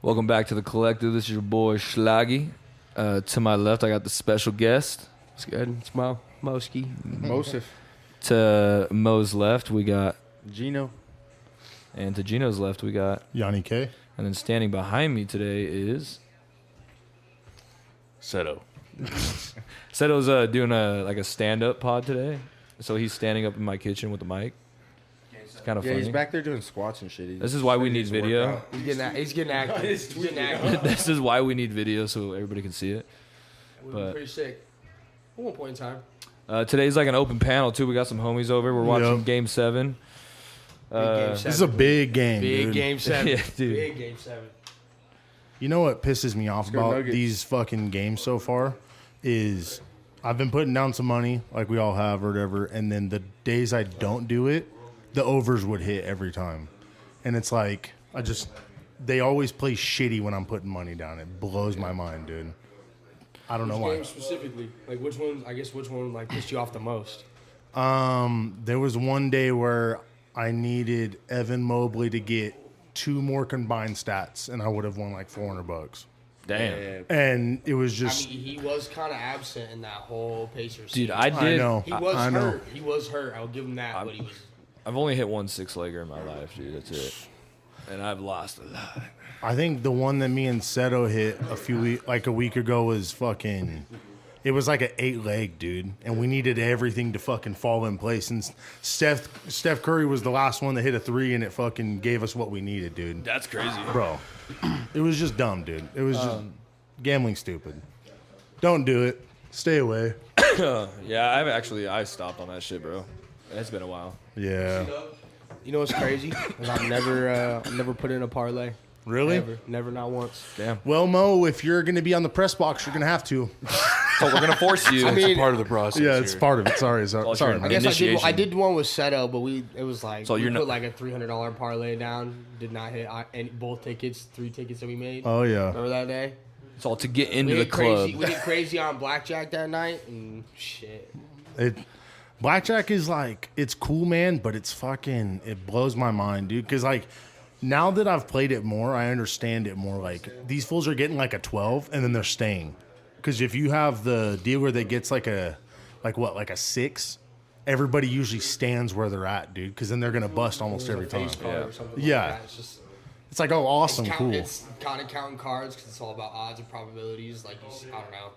Welcome back to the collective. This is your boy Schlaggy. To my left, I got the special guest. It's good. It's Mo. Moski. Mosif. To Mo's left, we got, Gino. and to Gino's left, we got, Yanni K. and then standing behind me today is Seto. Seto's doing a stand-up pod today, so he's standing up in my kitchen with the mic. It's kind of Yeah, funny. he's back there doing squats and shit. This is why we need video. He's getting active. He's getting active. This is why we need video so everybody can see it. We've But- been pretty sick. At one point in time. Today's like an open panel too. We got some homies over. We're watching Yep. Game 7. Big game This is a big game, Big dude. game 7. Yeah, dude. Big game 7. You know what pisses me off go about Nuggets. these fucking games so far is I've been putting down some money, like we all have or whatever, and then the days I don't do it, the overs would hit every time. And it's like, they always play shitty when I'm putting money down. It blows my mind, dude. I don't know why. Game specifically. Like which one like pissed you off the most? There was one day where I needed Evan Mobley to get 2 more combined stats, and I would have won like $400. Damn. And it was I just, mean, he was kind of absent in that whole Pacers Dude, series. I did. I know. He was I know. hurt. He was hurt. I'll give him that, but he was. I've only hit one 6-legger in my life, dude. That's it. And I've lost a lot. I think the one that me and Seto hit a week ago was fucking. It was like an 8-leg, dude, and we needed everything to fucking fall in place. And Steph Curry was the last one that hit a 3, and it fucking gave us what we needed, dude. That's crazy. Bro, it was just dumb, dude. It was just gambling stupid. Don't do it. Stay away. Yeah, I stopped on that shit, bro. It's been a while. Yeah. You know what's crazy? Is I've never put in a parlay. Really? Never, not once. Damn. Well, Mo, if you're going to be on the press box, you're going to have to. So we're gonna force you. I mean, Part of the process. Yeah, it's part of it. Sorry, all sorry. your- I guess Initiation. I did one with Seto, but it was like So we you're put not- like a $300 parlay down. Did not hit both tickets, 3 tickets that we made. Oh yeah. Remember that day? it's all to get into We the did club. crazy. We did crazy on blackjack that night, and shit. Blackjack is like, it's cool, man, but it blows my mind, dude. Because like, now that I've played it more, I understand it more. Like, these fools are getting like a 12, and then they're staying. Because if you have the dealer that gets like a 6, everybody usually stands where they're at, dude. Because then they're gonna bust almost every time. Face card or something Yeah. like that. It's just It's like, oh, awesome, cool. It's kind of counting cards because it's all about odds and probabilities. Like I don't know.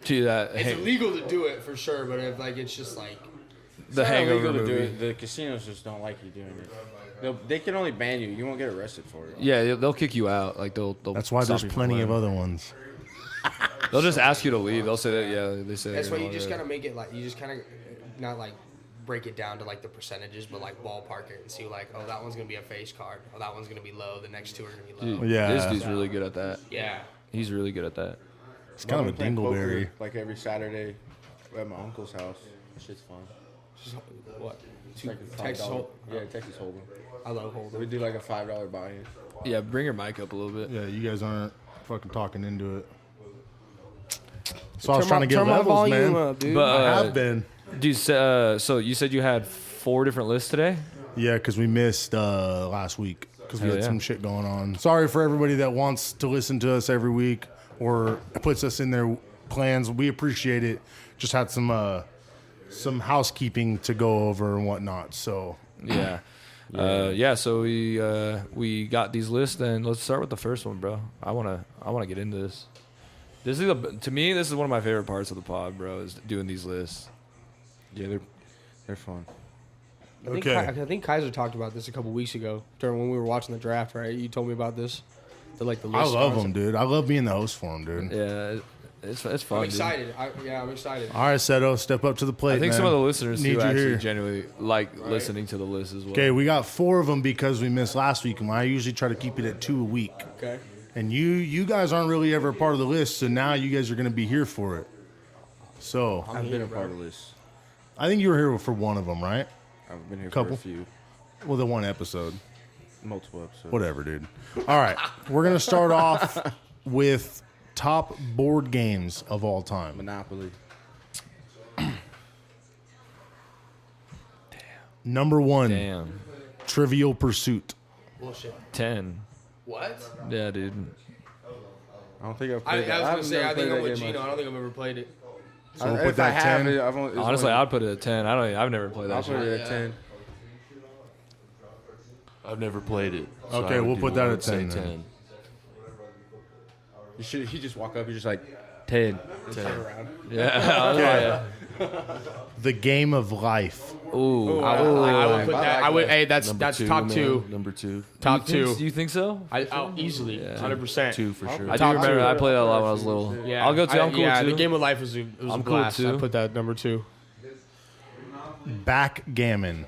To that, It's illegal to do it for sure, but if like it's just like the Hangover to do movie. it. The casinos just don't like you doing it. They can only ban you. You won't get arrested for it. Yeah, they'll kick you out. Like they'll. That's why stop there's you from plenty of playing. other ones. They'll just ask you to leave. They'll say that. Yeah, they say. that's why that, you just yeah. gotta make it like you just kind of not like break it down to like the percentages, but like ballpark it and see like that one's gonna be a face card. Oh, that one's gonna be low. The next 2 are gonna be low. Dude, Yeah. This dude's really good at that. Yeah. He's really good at that. It's kind of a I've been playing dingleberry. poker, like every Saturday at my uncle's house. That shit's fun. Just, what? It's like a Texas $5. Hold. Yeah, Texas Hold'em. I love Hold'em. We do like a $5 buy-in. Yeah, bring your mic up a little bit. Yeah, you guys aren't fucking talking into it. So I was Turn trying my- to get turn my levels, volume man. up, dude. But I have been. dude, so you said you had 4 different lists today. Yeah, because we missed last week because we Hell had yeah. some shit going on. Sorry for everybody that wants to listen to us every week or puts us in their plans. We appreciate it. Just had some housekeeping to go over and whatnot. So Yeah. So we got these lists, and let's start with the first one, bro. I wanna get into this. This is to me, this is one of my favorite parts of the pod, bro. Is doing these lists. Yeah, they're fun. Okay. I think Kaiser talked about this a couple weeks ago during when we were watching the draft, right? You told me about this. The I list love concept. them, dude. I love being the host for them, dude. Yeah, it's fun. I'm dude. excited. I'm excited. All right, Seto, step up to the plate. I think man. some of the listeners Need too you actually here. genuinely like listening to the list as well. Okay, we got 4 of them because we missed last week, and I usually try to keep it at 2 a week. Okay. And you guys aren't really ever a part of the list, so now you guys are going to be here for it. So I've been a part of this. I think you were here for one of them, right? I've been here Couple. for a few, Well, the one episode. multiple episodes. Whatever, dude. All right, we're going to start off with top board games of all time. Monopoly. Number 1, Damn, Trivial Pursuit. Bullshit. 10. What? Yeah, dude. I don't think I've I played that. was gonna say I think I'm with game Gino. I don't think I've ever played it. So we'll put If I that have 10. it, I've only, it's Honestly, only- I'd put it at 10. I've never played I'll that put shit. it at Yeah. 10. I've never played it. so Okay, I would we'll do put that one at and say 10 then. You just walk up, you're just like 10. Yeah. The game of life. Ooh. I would put that. I would. Hey, that's Number two, top man. two. Number 2. Top two. Do you think so? I'll easily 100%. 2 for sure. I do Top remember. two. I played that a lot when I was little. Yeah, I'll go 2. I'm cool yeah, too. the game of life was a I'm cool, blast. too. I put that number 2. Backgammon.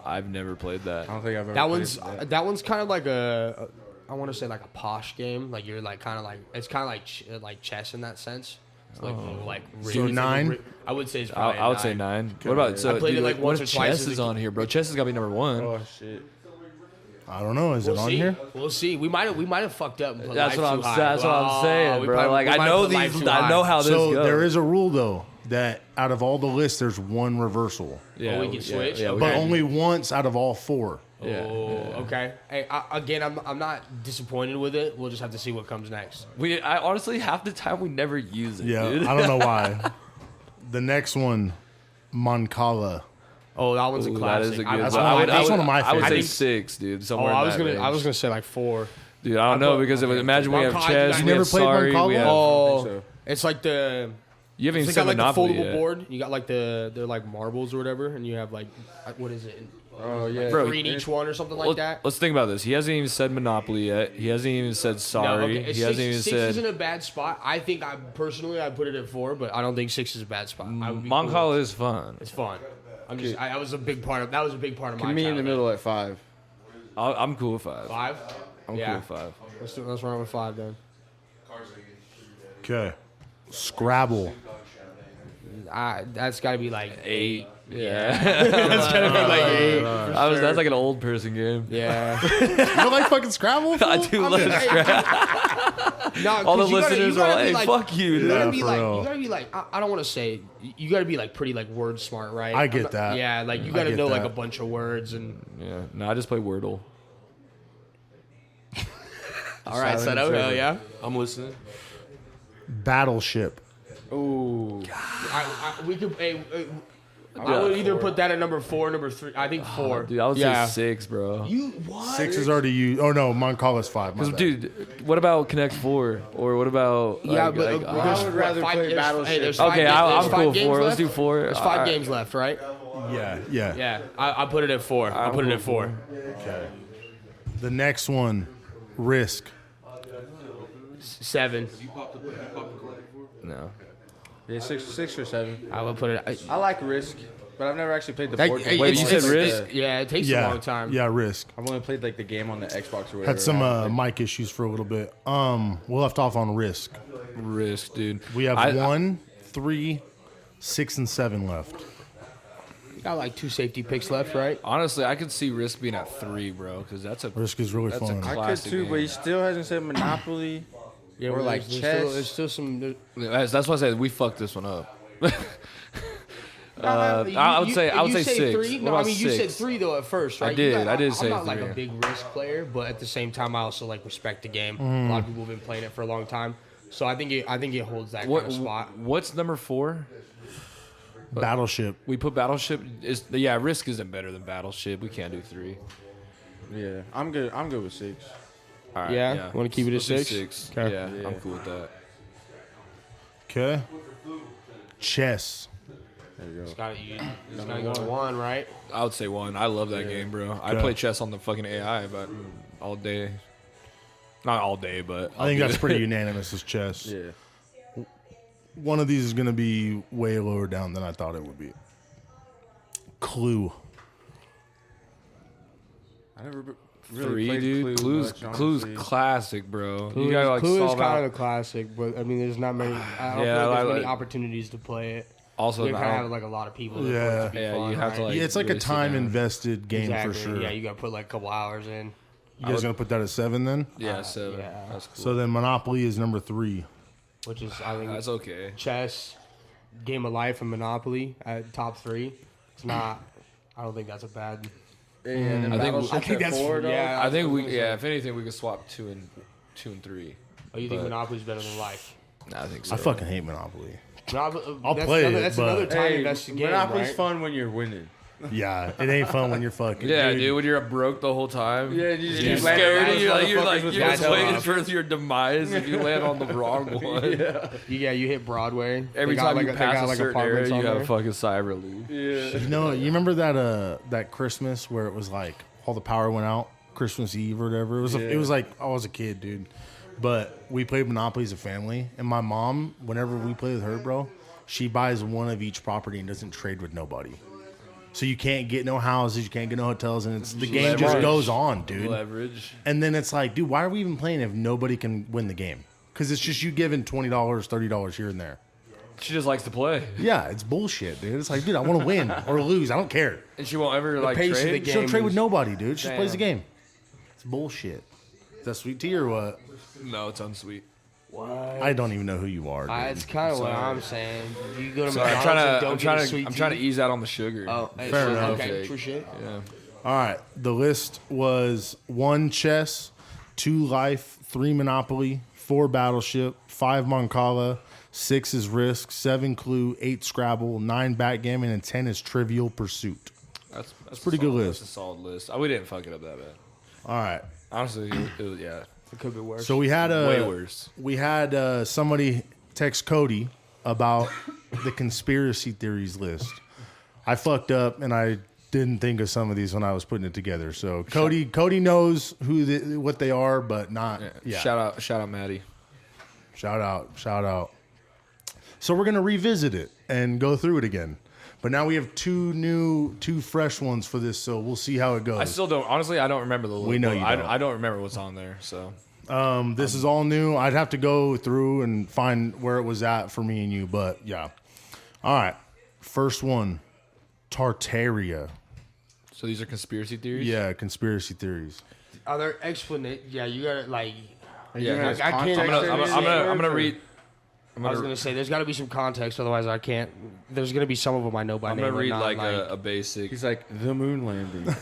I've never played that. I don't think I've ever That played one's kind of like a I want to say like a posh game. Like you're like kind of like it's kind of like chess in that sense. It's like So really- 9? I would say it's I, probably I would say 9. What about so? I played dude, it, like, what once if or twice chess as is a on here, bro? Chess has got to be number 1. Oh, shit. I don't know. Is We'll it on see. here? We'll see. We might have fucked up. And put That's life what I'm. too high. That's what I'm saying, we bro. probably- Like we I might know put life these. too I know high. how this So goes. there is a rule though that out of all the lists, there's one reversal, Yeah, we can switch? Yeah, we but can. only once out of all 4. Yeah. Oh, okay. Hey, again, I'm not disappointed with it. We'll just have to see what comes next. I honestly half the time we never use it. Yeah, dude. I don't know why. The next one, Moncala. Oh, that one's a Ooh, that classic. is a good. I- one. That's I one- would- that's I would- one of my I would say favorites. 6, dude. Oh, Somewhere. I in was that gonna range. say like 4. Dude, I don't know because imagine we have Moncala, chess. you We never have played Sorry. We Moncala? have. Oh, so. it's like the. You haven't even It's said got like the Monopoly foldable yet. board. You got like they're like marbles or whatever, and you have like what is it? Oh, yeah. Bro, Three in each one or something like that. Let's think about this. He hasn't even said Monopoly yet. He hasn't even said Sorry. He hasn't even six said. isn't a bad spot. I think I personally I put it at 4, but I don't think 6 is a bad spot. I would be cool. Moncala is fun. It's fun. I'm just. I was a big part of. That was a big part of my. Can me in the childhood. middle at 5. I'm cool with 5. 5. I'm Yeah. cool with 5. Let's run with 5 then. Okay. Scrabble. That's got to be like 8. Yeah. That's gotta be like 8. That's like an old person game. Yeah. You don't like fucking Scrabble? I do love Scrabble. No, All the 'cause you gotta- listeners you are gotta all, be hey, like- fuck you, You dude. gotta Yeah, be for like, real. you gotta be like, I don't want to say, you gotta be like pretty like word smart, right? I get I'm not- that. Yeah, like you I gotta get know like that. a bunch of words and. Yeah. No, I just play Wordle. All right, Silent Seto, hell observer. yeah. I'm listening. Battleship. Ooh. We could. I would either put that at number 4, or number 3. I think 4. Dude, I would Yeah. say 6, bro. You what? 6 is already used. Oh no, Moncala's 5. my Because, bad. dude, what about Connect 4? Or what about. Yeah, like, but like, there's I would rather five- play there's- Battleship. Hey, there's 5 Okay, games, I'm there's cool 5 with games 4. Let's left. do 4. There's 5 games left, right? Yeah. Yeah, I put it at 4. I put it at 4. Okay. The next one, Risk. 7. No. Yeah, 6 or 7. I would put it. I like Risk, but I've never actually played the board game. Wait, it's- you said it's- Risk? Yeah, it takes Yeah. a long time. Yeah, Risk. I've only played like the game on the Xbox or whatever. Had some I don't mic issues for a little bit. We left off on Risk. Risk, dude. We have I- 1, 3, 6, and 7 left. You got like 2 safety picks left, right? Honestly, I could see Risk being at 3, bro, because that's a. Risk is really That's a fun. I could classic too, game. but he still hasn't said Monopoly. Yeah, Or well, like there's chess. There's still some. That's why I said we fucked this one up. You- I would you- say you 6. 3? What No, I about mean you said 6? 3 though at first, right? did. I did say I'm not like 3. a big Risk player, but at the same time, I also like respect the game. Mm. A lot of people have been playing it for a long time, so I think it holds that What, kind of spot. what's number 4? Battleship. We put Battleship. Yeah, Risk isn't better than Battleship. We can't do 3. Yeah, I'm good. I'm good with 6. All right, Yeah? Wanna keep it at Let's do 6? 6. Okay. Yeah, Yeah. I'm cool with that. Okay. Chess. There you go. It's gotta go to 1, right? I would say 1. I love that game, bro. I Okay. play chess on the fucking AI about all day. Not all day, but I think that's pretty unanimous as chess. Yeah. One of these is going to be way lower down than I thought it would be. Clue. I never really 3, played dude. Clue Clue's much, Clue's honestly. classic, bro. Clue You gotta like is solve kind out. of a classic, but I mean, there's not many. I don't Yeah, feel like there's I many like- opportunities to play it. Also, You kind of I have don't- like a lot of people. That Yeah. play it to be Yeah, fun, you have to, right? like, Yeah, it's like really a sit time down. invested game Exactly. for sure. Yeah, you gotta put like a couple hours in. You guys going to put that at 7 then? Yeah, so yeah. that's cool. So then Monopoly is number 3. Which is I think That's okay. chess, Game of Life, and Monopoly at top 3. It's not. I don't think that's a bad. And then I think- Battleship's I think at that's- 4, dog. yeah. I think was we, gonna yeah. say. If anything, we could swap 2 and 3. Oh, you think But- Monopoly's better than Life? Nah, I think so. I fucking hate Monopoly. I'll play it, That's but- another time Hey, invested game, Monopoly's right? fun when you're winning. Yeah, it ain't fun when you're fucking. Yeah, dude. When you're broke the whole time. Yeah, you just You're keep landing scared. on those You're motherfuckers like with you're just guys waiting off. for your demise if you land on the wrong one. Yeah, you hit Broadway. Every They got time you they pass got a certain area, apartments you on have there. a fucking sigh of relief. Yeah. You know, you remember that Christmas where it was like all the power went out, Christmas Eve or whatever. It was like I was a kid, dude. But we played Monopoly as a family, and my mom, whenever we play with her, bro, she buys one of each property and doesn't trade with nobody. So you can't get no houses, you can't get no hotels, and the game just Leverage. goes on, dude. Leverage. And then it's like, dude, why are we even playing if nobody can win the game? Because it's just you giving $20, $30 here and there. She just likes to play, Yeah, it's bullshit, dude. It's like, dude, I want to win or lose. I don't care. and she won't ever like pace of the trade. game. She don't trade with is- nobody, dude. She just plays the Damn. game. It's bullshit. Is that sweet tea or what? No, it's unsweet. I don't even know who you are, dude. That's kind of what Sorry. I'm saying. You go to Sorry, McDonald's I'm and trying to. don't I'm get trying a to. sweet I'm trying to tea? ease out on the sugar. Oh, hey, Fair shit, enough. Okay, Fake. true shit. Yeah. All right. The list was 1 chess, 2 life, 3 Monopoly, 4 Battleship, 5 Moncala, 6 is Risk, 7 Clue, 8 Scrabble, 9 Backgammon, and 10 is Trivial Pursuit. That's pretty good list. That's a solid list. We didn't fuck it up that bad. All right. Honestly, it was, yeah, It could be worse. So we had way worse. We had somebody text Cody about the conspiracy theories list. I fucked up and I didn't think of some of these when I was putting it together. So Cody knows what they are, but not. Yeah. Shout out, Maddie. Shout out. So we're gonna revisit it and go through it again. But now we have 2 fresh ones for this, so we'll see how it goes. I still don't. Honestly, I don't remember the. We know you don't. I don't remember what's on there. So This is all new. I'd have to go through and find where it was at for me and you, but yeah. All right. First one, Tartaria. so these are conspiracy theories. Yeah, conspiracy theories. Are there explanations? Yeah, you got to like. Yeah. I can't- I'm gonna read. I was gonna say there's got to be some context, otherwise I can't. There's gonna be some of them I know by I'm name. gonna but read not, like a basic. He's like, the moon landing.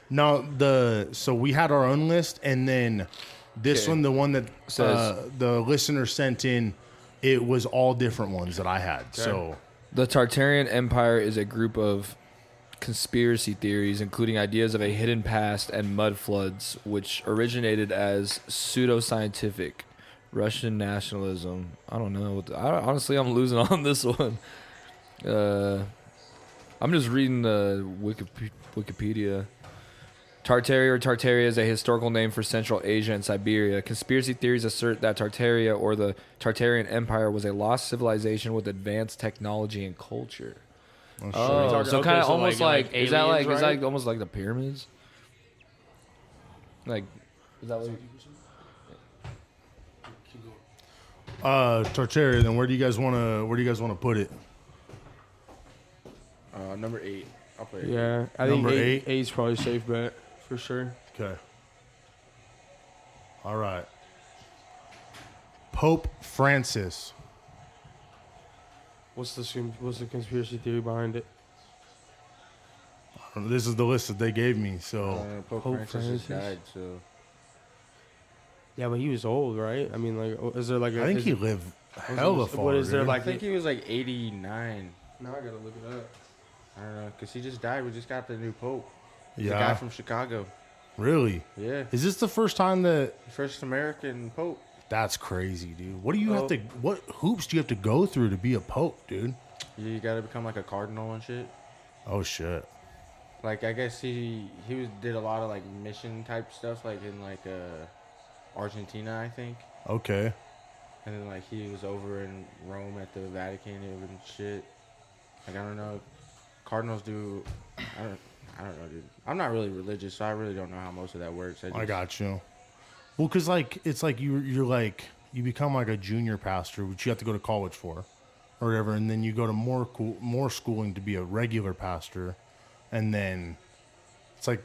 No, so we had our own list, and then this Okay. one, the one that Says- the listener sent in, it was all different ones that I had. So The Tartarian Empire is a group of conspiracy theories, including ideas of a hidden past and mud floods, which originated as pseudoscientific Russian nationalism. I don't know. Honestly, I'm losing on this one. I'm just reading the Wikipedia. Tartaria or Tartaria is a historical name for Central Asia and Siberia. Conspiracy theories assert that Tartaria or the Tartarian Empire was a lost civilization with advanced technology and culture. Oh, so Okay, kind of so almost like like, is that aliens, like is right? that almost like the pyramids? Like, is that what? Tartaria. Then where do you guys want to put it? Number 8. I'll play it. Yeah, I Number think eight. eight's probably a safe bet for sure. Okay. All right. Pope Francis. What's the conspiracy theory behind it? This is the list that they gave me. So Pope Pope Francis just Francis. died, so Yeah, but he was old, right? I mean, like, is there like? I think he lived hella far. What is there dude. like? I think he was like 89. Now I gotta look it up. I don't know, because he just died. We just got the new pope. The guy Yeah. from Chicago. Really? Yeah. Is this the first time that? First American pope. That's crazy, dude. What do you have to? What hoops do you have to go through to be a pope, dude? You got to become like a cardinal and shit. Oh shit. Like, I guess did a lot of like mission type stuff, like in like Argentina, I think. Okay. And then like he was over in Rome at the Vatican and shit. Like, I don't know. Cardinals do. I don't know, dude. I'm not really religious, so I really don't know how most of that works. I got you. Well, cause like it's like you're like you become like a junior pastor, which you have to go to college for, or whatever, and then you go to more schooling to be a regular pastor, and then it's like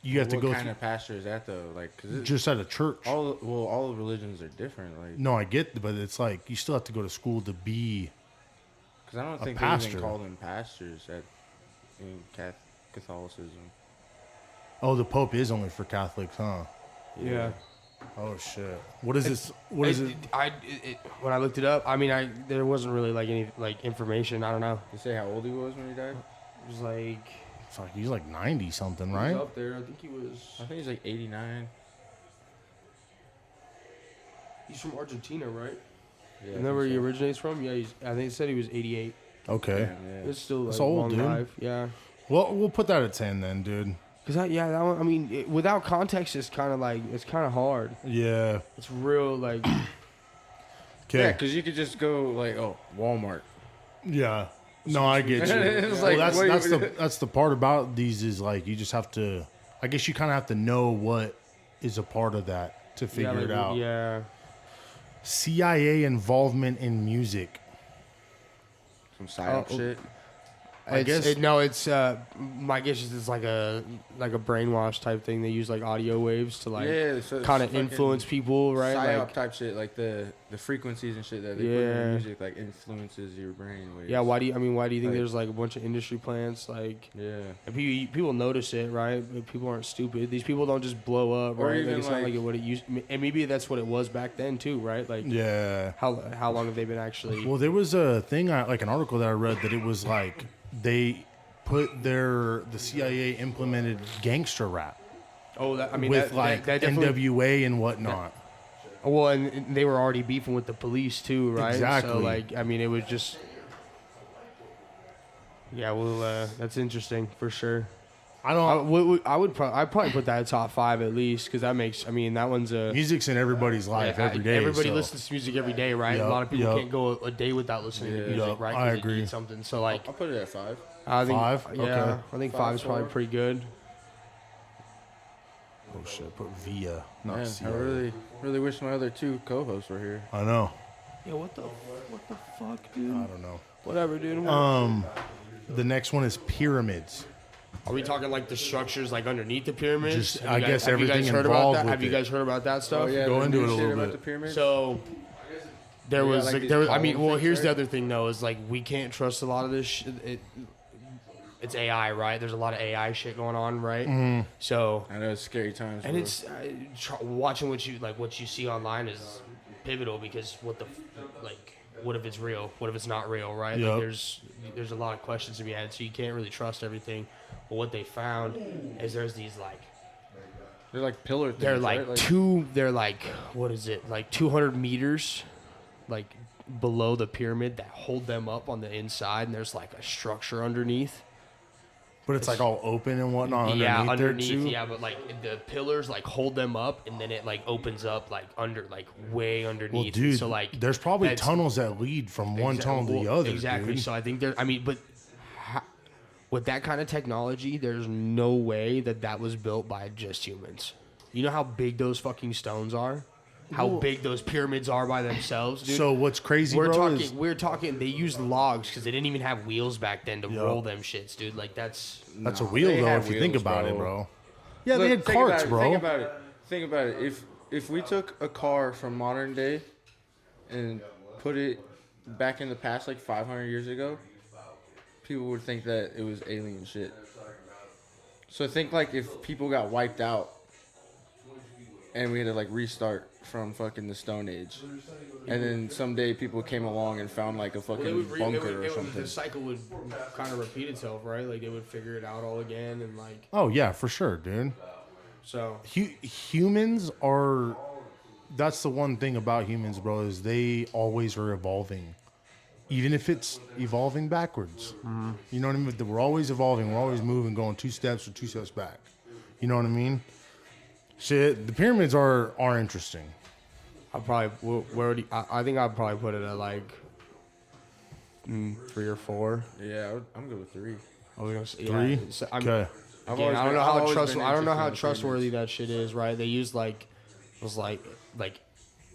you have to go What kind through, of pastor is that though? Like, cause just at a church. all religions are different. Like, No, I get, but it's like you still have to go to school to be. because I don't think they pastor. even call them pastors. in Catholicism. Oh, the Pope is only for Catholics, huh? Yeah. Oh shit. What is this? What is it? When I looked it up, I mean, there wasn't really like any like information. I don't know. Did say how old he was when he died? It was like Fuck, he's like 90 something, he right? was up there. I think he was. I think he's like 89. He's from Argentina, right? Yeah, Isn't that where he originates from? Yeah, I think it said he was 88. Okay. Yeah. It's still like That's old, long dude. life. Yeah. Well, we'll put that at 10 then, dude. Cause that one, I mean, without context, it's kind of like it's kind of hard. Yeah. It's real like Yeah, Okay. because you could just go like, oh, Walmart. Yeah. No, I get you. It's Well, like, that's the part about these is like you just have to. I guess you kind of have to know what is a part of that to figure it out. Yeah. CIA involvement in music. some psyop Oh, shit. I guess- my guess is it's like a brainwash type thing. They use like audio waves to like Yeah, so it's kind of fucking influence people, right? Psyop Like, type shit, like the frequencies and shit that they put in Yeah. the music, like influences your brain waves. yeah. Why do you think Like- there's like a bunch of industry plants like? Yeah. And people notice it, right? But people aren't stupid. These people don't just blow up, Or right? even, Like, it's not like- like what it used, and maybe that's what it was back then too, right? Like, Yeah. how long have they been actually? Well, there was a thing, like an article that I read that it was like they put the CIA implemented gangster rap Oh, I mean, with that, like that definitely. NWA and whatnot. Well, and they were already beefing with the police too, right? Exactly. So like, I mean, it was just. Yeah, well, that's interesting for sure. I don't. I'd probably put that at top 5 at least because that makes. I mean, that one's a. Music's in everybody's life Yeah, every day. Everybody so. listens to music every day, right? Yup, A lot of people yup. can't go a day without listening to Yeah. music, Yup, right? I 'Cause they agree. need something. So like, I'll put it at 5. I think 5? Yeah, Okay. I think 5 5, is probably 4. pretty good. Oh shit! Put Via, not Man, I CIA. really wish my other 2 co-hosts were here. I know. Yeah, what the fuck, dude? I don't know. Whatever, dude. The next one is pyramids. Are we talking like the structures like underneath the pyramids? Just- Have I you guys- guess have you everything guys heard about involved that? with Have you it. guys heard about that stuff? Go the into new it a shit little about bit. the pyramids. So there Yeah, was like like, these there was, I mean, column well, things, here's the right? other thing though is like we can't trust a lot of this shit. It's AI, right? There's a lot of AI shit going on, right? So I know it's scary times. and bro. it's watching what you see online is pivotal because what if it's real? What if it's not real? Right? Yup. Like there's a lot of questions to be had, so you can't really trust everything. But what they found is there's these like They're like pillar things. they're like right? they're like what is it like 200 meters like below the pyramid that hold them up on the inside, and there's like a structure underneath. But it's like all open and whatnot. Yeah, there, underneath. too? Yeah, but like the pillars like hold them up, and then it like opens up like way underneath. Well, And dude, so like there's probably that's- tunnels that lead from one tunnel to the well, other. Exactly. Dude. So I think there. I mean, but with that kind of technology, there's no way that was built by just humans. You know how big those fucking stones are? How Well- big those pyramids are by themselves, dude? So what's crazy, we're bro, talking. is We're talking. They used logs because they didn't even have wheels back then to Yup. roll them shits, dude. Like that's. that's a Nah, wheel they though. had If you think wheels, about it, bro. bro. Yeah, Look, they had think carts, about it, bro. Think about it. If we took a car from modern day and put it back in the past, like 500 years ago, people would think that it was alien shit. So think like if people got wiped out and we had to like restart from fucking the Stone Age, and then someday people came along and found like a fucking bunker or something. The cycle would kind of repeat itself, right? Like they would figure it out all again, and like Oh yeah, for sure, dude. so. Humans are. That's the one thing about humans, bro, is they always are evolving, even if it's evolving backwards. You know what I mean? We're always evolving. We're always moving, going 2 steps or 2 steps back. You know what I mean? Shit, the pyramids are interesting. I probably I think I'd probably put it at like 3 or 4. Yeah, I'm good with 3. I was gonna say, 3? Yeah, so Okay. again, I don't know how trustworthy that shit is, right? They use like it was like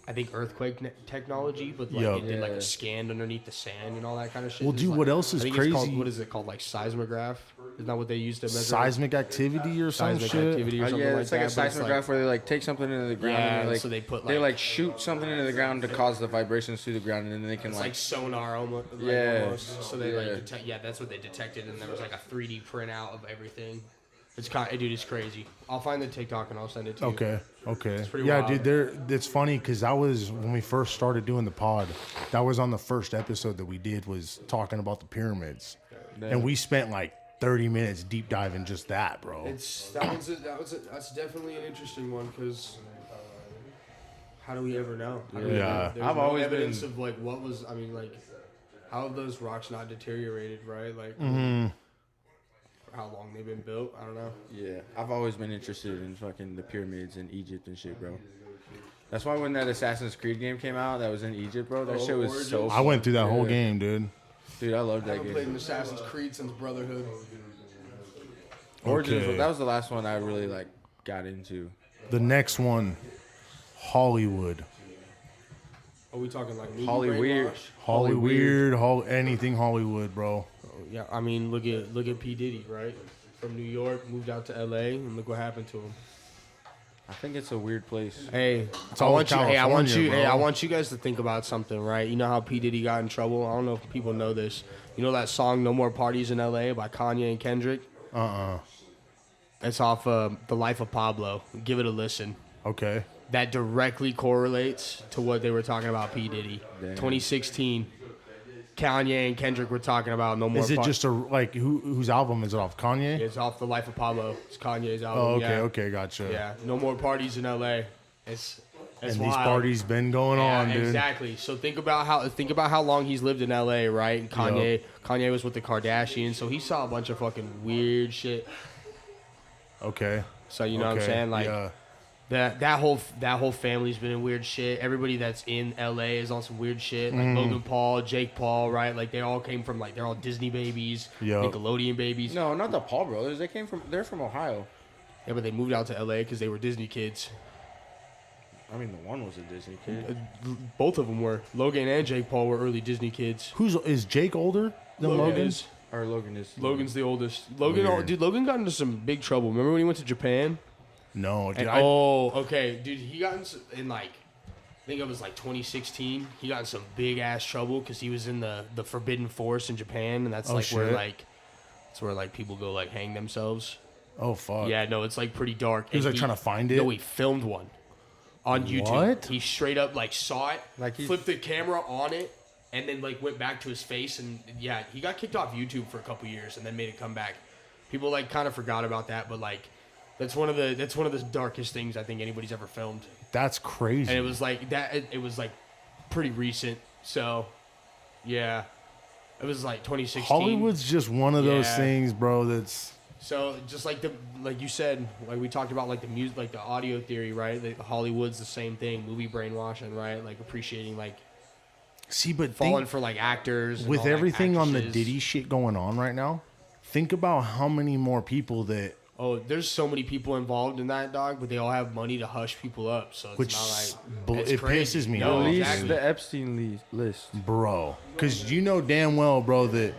I think earthquake technology, but like Yo. it did like Yeah. a scan underneath the sand and all that kind of shit. Well, It's dude, like- what else is I think It's called, crazy? what is it called? Like seismograph? Isn't that what they use to measure Seismic activity or some seismic shit. activity or something yeah, like it's like that? a but it's seismograph where they like take something into the ground Yeah, and they, like, so they put, they like- like shoot something into the ground to cause the vibrations through the ground, and then they can It's like like sonar almost. Like Yeah. almost. So they like Yeah. detect. Yeah, that's what they detected, and there was like a 3D printout of everything. It's dude, it's crazy. I'll find the TikTok and I'll send it to you. Okay. pretty Yeah, wild. dude, it's funny because that was when we first started doing the pod. That was on the first episode that we did, was talking about the pyramids, and we spent like 30 minutes deep diving just that, bro. That's definitely an interesting one because how do we ever know? I mean, Yeah. there's I've no always evidence been- of like what was. I mean, like how have those rocks not deteriorated, right? Like how long they've been built. I don't know. Yeah, I've always been interested in fucking the pyramids in Egypt and shit, bro. That's why when that Assassin's Creed game came out, that was in Egypt, bro. That Oh, shit was Origins? so. I went through that whole Yeah. game, dude. Dude, I loved I that haven't played game. an Assassin's Creed since Brotherhood. Origins, Okay. that was the last one I really like got into. The next one, Hollywood. Are we talking like movie Holly brainwash? Weird. Holly Weird, anything Hollywood, bro. Yeah, I mean, look at P Diddy, right? From New York, moved out to L.A., and look what happened to him. I think it's a weird place. Hey, I all want you. Hey, I want California, you. Hey, bro. I want you guys to think about something, right? You know how P Diddy got in trouble? I don't know if people know this. You know that song "No More Parties in L.A." by Kanye and Kendrick? It's off The Life of Pablo. Give it a listen. Okay. That directly correlates to what they were talking about P Diddy. Damn. 2016, Kanye and Kendrick were talking about "No More." Is it just like whose album is it off? Kanye? It's off The Life of Pablo. It's Kanye's album. Oh, okay, yeah. okay, gotcha. Yeah, no more parties in LA. It's And these wild. parties been going Yeah, on, dude. exactly. So think about how long he's lived in LA, right? And Kanye was with the Kardashians, so he saw a bunch of fucking weird shit. Okay. So you know what I'm Okay, saying? Like yeah. that whole family's been in weird shit. Everybody that's in LA is on some weird shit. Like Mm. Logan Paul, Jake Paul, right? Like they all came from they're all Disney babies, Yup. Nickelodeon babies. No, not the Paul brothers. They're from Ohio. Yeah, but they moved out to LA because they were Disney kids. I mean, the one was a Disney kid. Both of them were. Logan and Jake Paul were early Disney kids. Is Jake older than Logan? is. Or Logan is. Logan's the oldest. Weird. Logan got into some big trouble. Remember when he went to Japan? No, dude. And, okay, dude, he got in I think it was like 2016. He got in some big ass trouble because he was in the Forbidden Forest in Japan, and that's Oh, where shit. it's where people go hang themselves. Oh fuck. Yeah, no, it's pretty dark. He was And trying to find it. No, he filmed one on YouTube. What? He straight up saw it, Like he- flipped the camera on it, and then went back to his face, and yeah, he got kicked off YouTube for a couple years, and then made a comeback. People kind of forgot about that, but that's one of the darkest things I think anybody's ever filmed, That's crazy. and it was that. It was pretty recent, so yeah, it was 2016. Hollywood's just one of those Yeah. things, bro. That's So just like you said, we talked about the music, the audio theory, right? Hollywood's the same thing, movie brainwashing, right? Appreciating see, but falling think, for actors and with all, everything on the actresses. Diddy shit going on right now. Think about how many more people that Oh, there's so many people involved in that, dog, but they all have money to hush people up. So it's Which not it crazy. pisses me No, off. Release exactly. the Epstein list. bro, because you know damn well, bro, that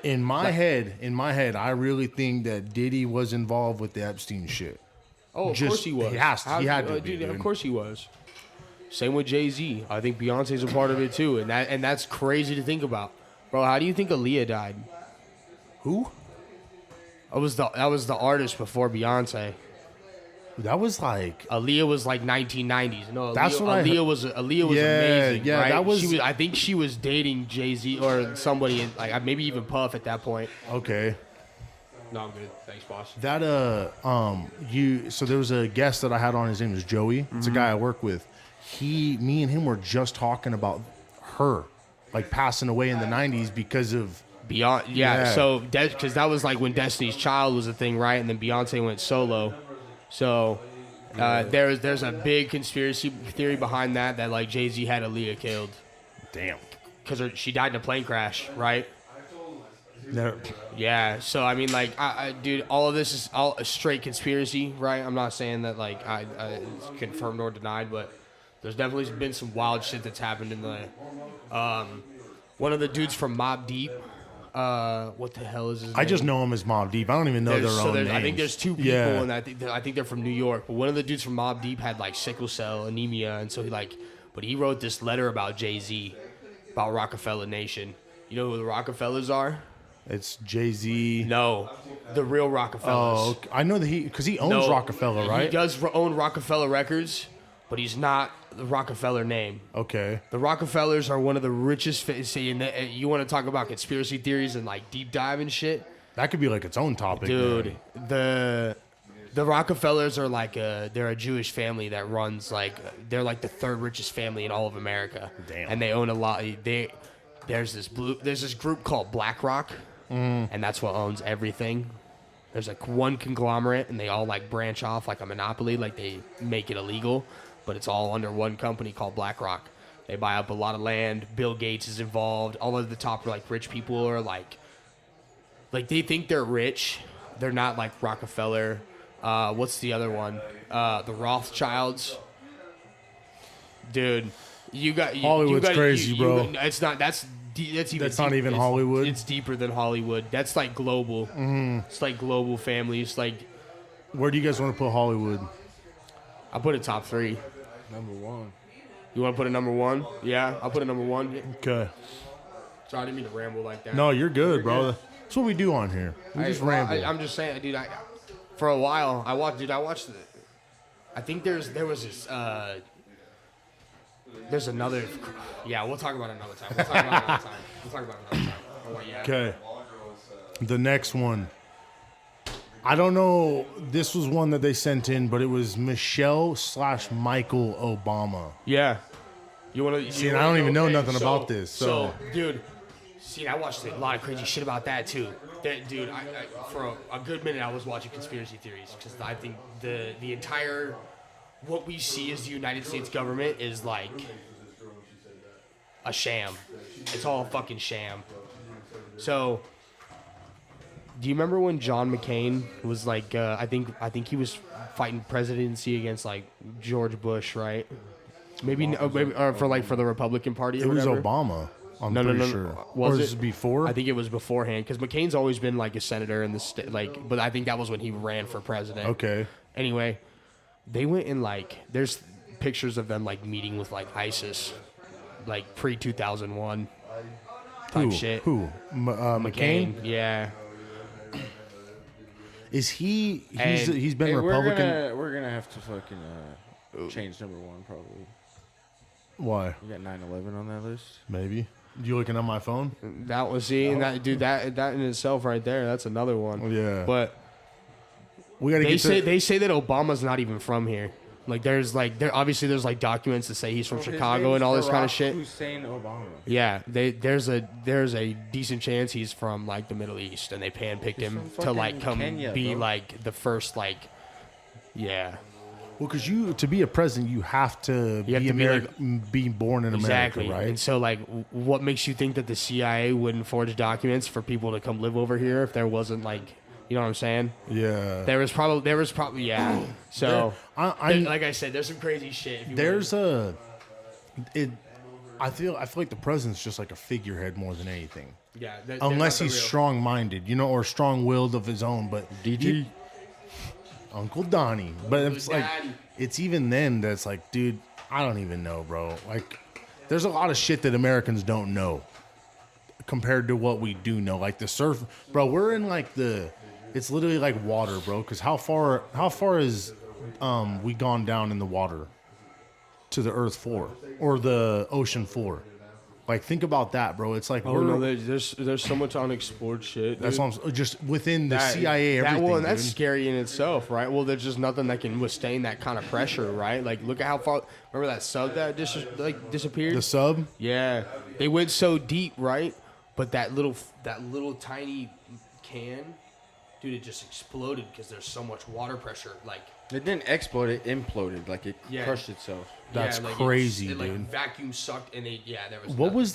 in my head, I really think that Diddy was involved with the Epstein shit. Oh, of Just- course he was. he has to- he had to be, dude. Of dude. course he was. Same with Jay-Z. I think Beyonce's a part of it too, and that's crazy to think about, bro. How do you think Aaliyah died? Who? That was the artist before Beyonce. That was Aaliyah was 1990s. No, Aaliyah, That's what I Aaliyah was. Aaliyah was Yeah, amazing. yeah, right? that was- She was. I think she was dating Jay-Z or somebody, maybe even Puff at that point. okay. No, I'm good. Thanks, boss. That so there was a guest that I had on. His name is Joey. It's a guy I work with. Me and him were just talking about her, passing away in the '90s because of Beyond, Yeah. So because that was when Destiny's Child was a thing, right? And then Beyonce went solo. So there's a big conspiracy theory behind that Jay-Z had Aaliyah killed damn. because she died in a plane crash, right? There- Yeah. So I mean, dude, all of this is all a straight conspiracy, right? I'm not saying that it's confirmed or denied, but There's definitely been some wild shit that's happened in the. One of the dudes from Mobb Deep. What the hell is his name? I just know him as Mobb Deep. I don't even know their own names. I think there's two people, Yeah. and I think they're from New York. But one of the dudes from Mobb Deep had like sickle cell anemia, and so he wrote this letter about Jay-Z, about Rockefeller Nation. You know who the Rockefellers are? It's Jay-Z. No, the real Rockefellers. Oh, okay. I know that because he owns Rockefeller, right? He does own Rockefeller Records, but he's not the Rockefeller name. Okay. The Rockefellers are one of the richest. You want to talk about conspiracy theories and like deep dive and shit, That could be like its own topic. dude. Man. The Rockefellers are they're a Jewish family that runs they're like the third richest family in all of America. Damn. And they own a lot. There's this group called BlackRock, and that's what owns everything. There's like one conglomerate, and they all like branch off like a monopoly, like they make it illegal, but it's all under one company called BlackRock. They buy up a lot of land. Bill Gates is involved. All of the top like rich people are like they think they're rich. They're not like Rockefeller. What's the other one? The Rothschilds. Dude, Hollywood's crazy, bro. It's not. That's not even Hollywood? It's deeper than Hollywood. That's like global. It's like global families. Like Where do you guys want to put Hollywood? I put it top 3. Number 1. You want to put it number 1? Yeah, I'll put it number 1. Okay. Sorry, I didn't mean to ramble like that. No, you're good, bro. That's what we do on here. We just ramble. I'm just saying, dude. For a while, I watched. I think there was this. There's another. Yeah, we'll talk about it another time. Oh, yeah. Okay. The next one. I don't know. This was one that they sent in, but it was Michelle/Michael Obama. Yeah. You want to See, and I don't even know nothing about this. So, dude, see, I watched a lot of crazy shit about that too. Dude, for a good minute, I was watching conspiracy theories because I think the entire what we see as the United States government is like a sham. It's all a fucking sham. So, do you remember when John McCain was like? I think he was fighting presidency against like George Bush, right? Maybe or for the Republican Party. it Or was whatever. Obama. I'm No. pretty sure. Was or it this is before? I think it was beforehand because McCain's always been like a senator in the state, but I think that was when he ran for president. Okay. Anyway, they went and there's pictures of them meeting with ISIS, pre 2001 type shit. Who? McCain? Yeah. Is he? And- He's been Hey, Republican. We're gonna have to fucking change number 1 probably. Why? You got 9/11 on that list. Maybe. You looking at my phone? That was that in itself right there. That's another one. Yeah. But We got to get to. they say that Obama's not even from here. There's documents that say he's from Chicago and all this kind of shit. Hussein Obama. Yeah, there's a decent chance he's from the Middle East, and they handpicked him from to fucking come Kenya, be bro. the first yeah. Well, because to be a president, you have to You have be to be be born in Exactly. America, right? And so what makes you think that the CIA wouldn't forge documents for people to come live over here if there wasn't you know what I'm saying? Yeah. There was probably yeah. So I like I said, there's some crazy shit. If you there's I feel like the president's just like a figurehead more than anything. yeah, Unless he's strong-minded, or strong-willed of his own. But DG. Uncle Donnie. But it's Daddy. it's even then that's dude, I don't even know, bro. There's a lot of shit that Americans don't know compared to what we do know. The surf, bro. We're in it's literally water, bro. Because how far is we gone down in the water to the Earth floor or the ocean floor? Think about that, bro. It's there's so much unexplored shit. that's dude. what I'm just within the CIA. Everything, Well, and that's dude. scary in itself, right? Well, there's just nothing that can withstand that kind of pressure, right? Look at how far. Remember that sub that disappeared? The sub. Yeah, they went so deep, right? But that little tiny can, dude, it just exploded because there's so much water pressure. It didn't explode. It imploded. It Yeah. crushed itself. That's crazy, it dude. vacuum sucked, and there was. What was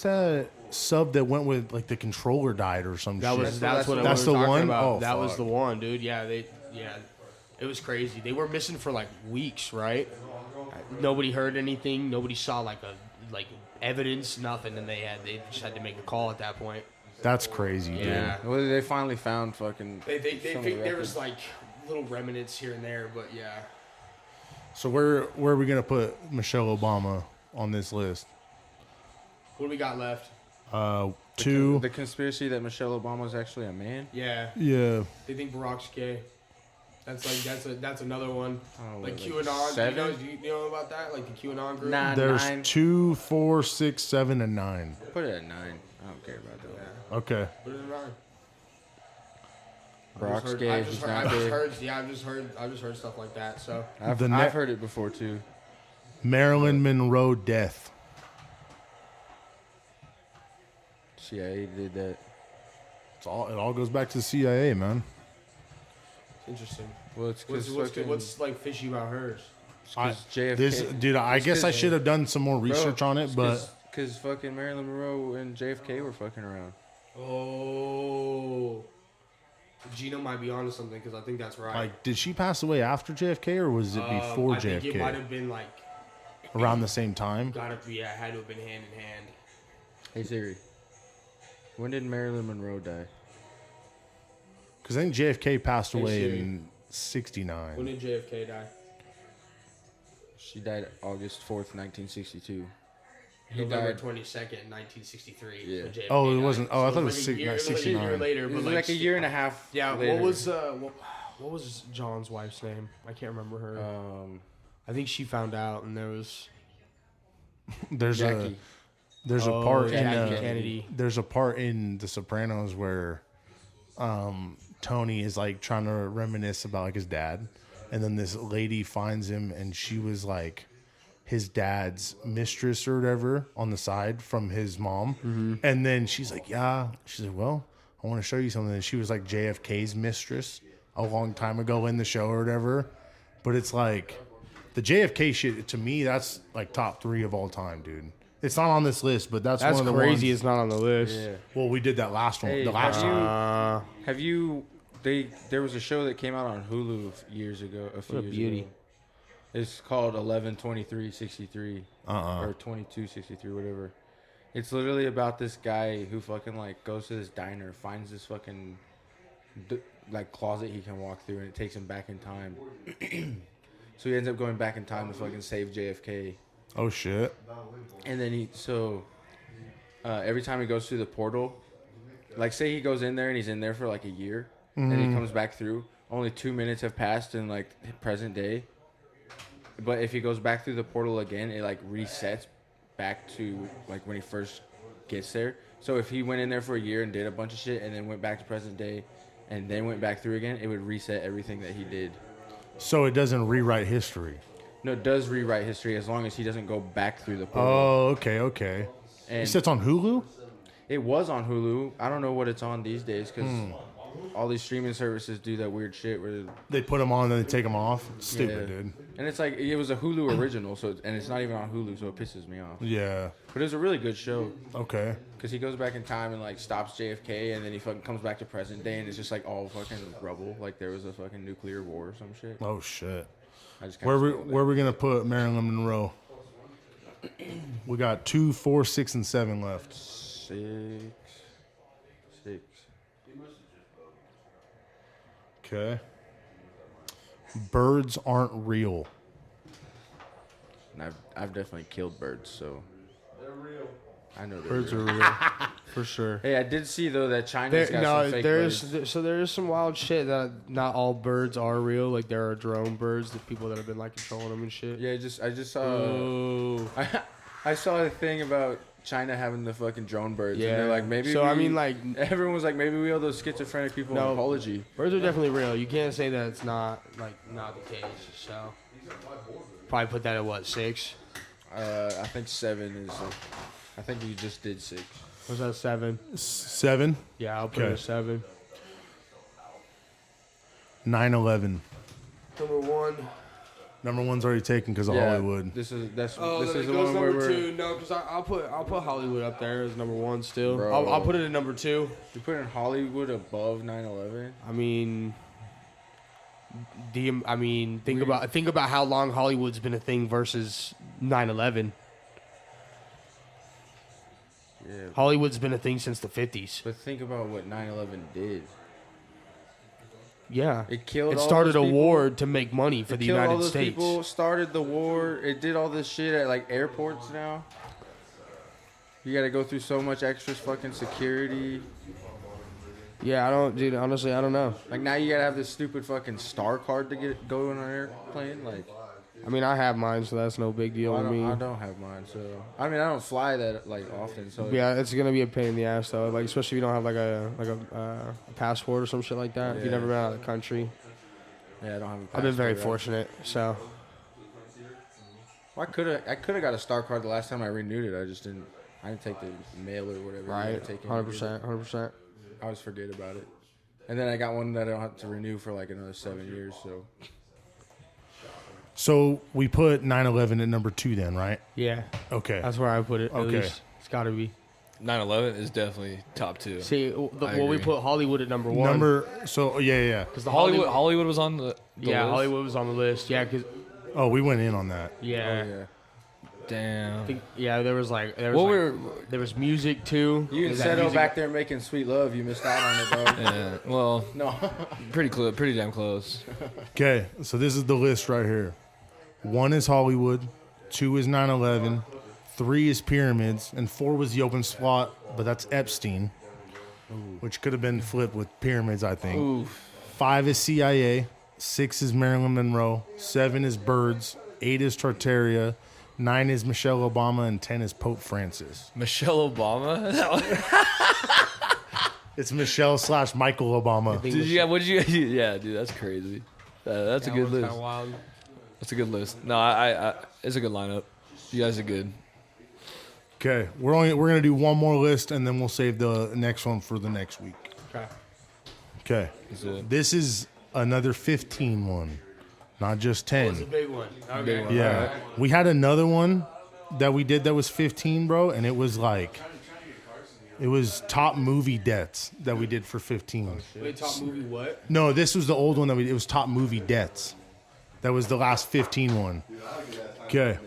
that sub that went with the controller died or some That shit? was that's what That's we the were talking one? about. Oh, that was fuck. the one, dude. Yeah, it was crazy. They were missing for weeks, right? nobody heard anything. Nobody saw like evidence, nothing, and they just had to make a call at that point. That's crazy, Yeah. Well, they finally found fucking. They some of the there was records. like little remnants here and there, but yeah. dude. So where are we gonna put Michelle Obama on this list? What do we got left? Two. The conspiracy that Michelle Obama is actually a man. Yeah, Yeah. they think Barack's gay. That's another one. Oh, Like what, QAnon. seven? Do you know about that? Like the QAnon group. Nah. There's 9. 2, 4, 6, 7, and 9. Put it at 9. I don't care about that. Yeah. Okay. Put it in nine. Brock's gay. He's not gay. I've just heard stuff like that. So I've The ne- heard it before too. Marilyn Monroe death. CIA did that. It all goes back to the CIA, man. interesting. Well, it's because What's like fishy about hers? JFK. Dude, I It's guess I 'cause- should have done some more research on it, but because fucking Marilyn Monroe and JFK were fucking around. Oh, Gina might be onto something because I think that's right. like, did she pass away after JFK or was it before I think it might JFK? have been like Around the same time? gotta be. Yeah, had to have been hand in hand. Hey Siri, when did Marilyn Monroe die? Because I think JFK passed Hey, away Siri. in When 69. did JFK die? She died August 4th, 1962. He November died. 22nd, 1963. Yeah. when JFK Oh, it died. wasn't. Oh, I thought it was like a year, 69. a year later, It but was like, like a year and a half. Yeah. later. What was John's wife's name? I can't remember her. Um, I think she found out, and there was There's Jackie. a part in Jackie Kennedy. there's a part in The Sopranos where Tony is like trying to reminisce about like his dad, and then this lady finds him, and she was like his dad's mistress or whatever on the side from his mom, and then she's like, well, I want to show you something. And she was like JFK's mistress a long time ago in the show or whatever, but it's like the JFK shit to me, that's like top 3 of all time, dude. It's not on this list, but that's That's one of the crazy. ones. It's not on the list. Yeah. Well, we did that last one. Hey, The last have you- time. Have you? There was a show that came out on Hulu years ago. A few What a years beauty. ago. It's called 11/23/63 Uh-uh. or 22/63, whatever. It's literally about this guy who fucking like goes to this diner, finds this fucking like closet he can walk through, and it takes him back in time. So he ends up going back in time to fucking save JFK. Oh shit. And then every time he goes through the portal, like say he goes in there and he's in there for like a year, and he comes back through. Only 2 minutes have passed in like present day. But if he goes back through the portal again, it like resets back to like when he first gets there. So if he went in there for a year and did a bunch of shit and then went back to present day, and then went back through again, it would reset everything that he did. So it doesn't rewrite history. No, it does rewrite history as long as he doesn't go back through the portal. Oh, okay. You And said it's on Hulu? it was on Hulu. I don't know what it's on these days because all these streaming services do that weird shit where, They put them on and then they take them off. It's stupid, yeah. dude. And it's like it was a Hulu original, and it's not even on Hulu, so it pisses me off. Yeah. But it was a really good show Okay. because he goes back in time and like stops JFK, and then he fucking comes back to present day, and it's just like all fucking rubble, like there was a fucking nuclear war or some shit. Oh shit. I just kinda spoiled Where we gonna put Marilyn Monroe? We got 2, 4, 6, and 7 left. that. 6. Okay. Birds aren't real. And I've definitely killed birds, so they're real. I know they're Birds real. are real, for sure. Hey, I did see though that China's got some fake birds. there is some wild shit that not all birds are real. Like there are drone birds, the people that have been like controlling them and shit. Yeah, I just saw. Oh. I saw a thing about China having the fucking drone birds. Yeah. And they're like, maybe. So, I we- mean, like- everyone was like, maybe we owe those schizophrenic people an No. apology. Birds are definitely real. You can't say that it's not the case. So probably put that at what, 6? I think 7 is. I think you just did 6. Was that 7? 7, Yeah, I'll put it Okay. at 7. 9/11. Number 1. Number 1's already taken because of Hollywood. This is Oh, this then is it the goes one where number we're. 2. No, because I'll put Hollywood up there as number 1 still. Bro. I'll put it at number 2. You put in Hollywood above 9/11. I mean, I mean, think about how long Hollywood's been a thing versus 9/11. Yeah. Hollywood's been a thing since the 50s. But think about what 9/11 did. Yeah, It killed. It all started those a people. war to make money for It the killed all United those States. people. Started the war. It did all this shit at like airports now. You got to go through so much extra fucking security. Yeah, dude. Honestly, I don't know. Like now you gotta have this stupid fucking star card to go on an airplane. Like I mean, I have mine, so that's no big deal I to me. don't have mine, so I mean I don't fly that like often. So Yeah, it's gonna be a pain in the ass though. Like especially if you don't have like a passport or some shit like that. If you've Yeah. never been out of the country. yeah, I don't have. A I've been very passport. fortunate. So Well, I could have got a star card the last time I renewed it. I just didn't. I didn't take the mail or whatever. you right, gotta take in. 100%. I always forget about it. And then I got one that I don't have to renew for like another 7 years. So we put 9/11 at number 2 then, right? Yeah, Okay. that's where I put it. At Okay. least it's got to be. 9/11 is definitely top 2. See, I we agree. put Hollywood at number 1. Yeah. because the Hollywood was on the Yeah, list? Hollywood was on the list. Yeah, because Oh, we went in on that. yeah, Yeah. Damn. there was What there was music too. You and Is that Seto music- back there making sweet love. You missed out on it, bro. Yeah, well, No. pretty damn close. Okay, so this is the list right here. 1 is Hollywood, 2 is 9/11, 3 is Pyramids, and 4 was the open slot, but that's Epstein, which could have been flipped with Pyramids, I think. Oof. 5 is CIA, 6 is Marilyn Monroe, 7 is Birds, 8 is Tartaria, 9 is Michelle Obama, and 10 is Pope Francis. Michelle Obama? It's Michelle / Michael Obama. Did you? What did you? Yeah, dude, that's crazy. That's a good one's list. kinda wild. That's a good list. No, I it's a good lineup. You guys are good. Okay, we're gonna do one more list, and then we'll save the next one for the next week. Okay. Okay, That's it. this is another 15 one, not just 10. It's a big one. Okay. Yeah, we had another one that we did that was 15, bro, and it was top movie deaths that we did for 15. Wait, top movie what? No, this was the old one it was top movie deaths. That was the last 15 one. Okay.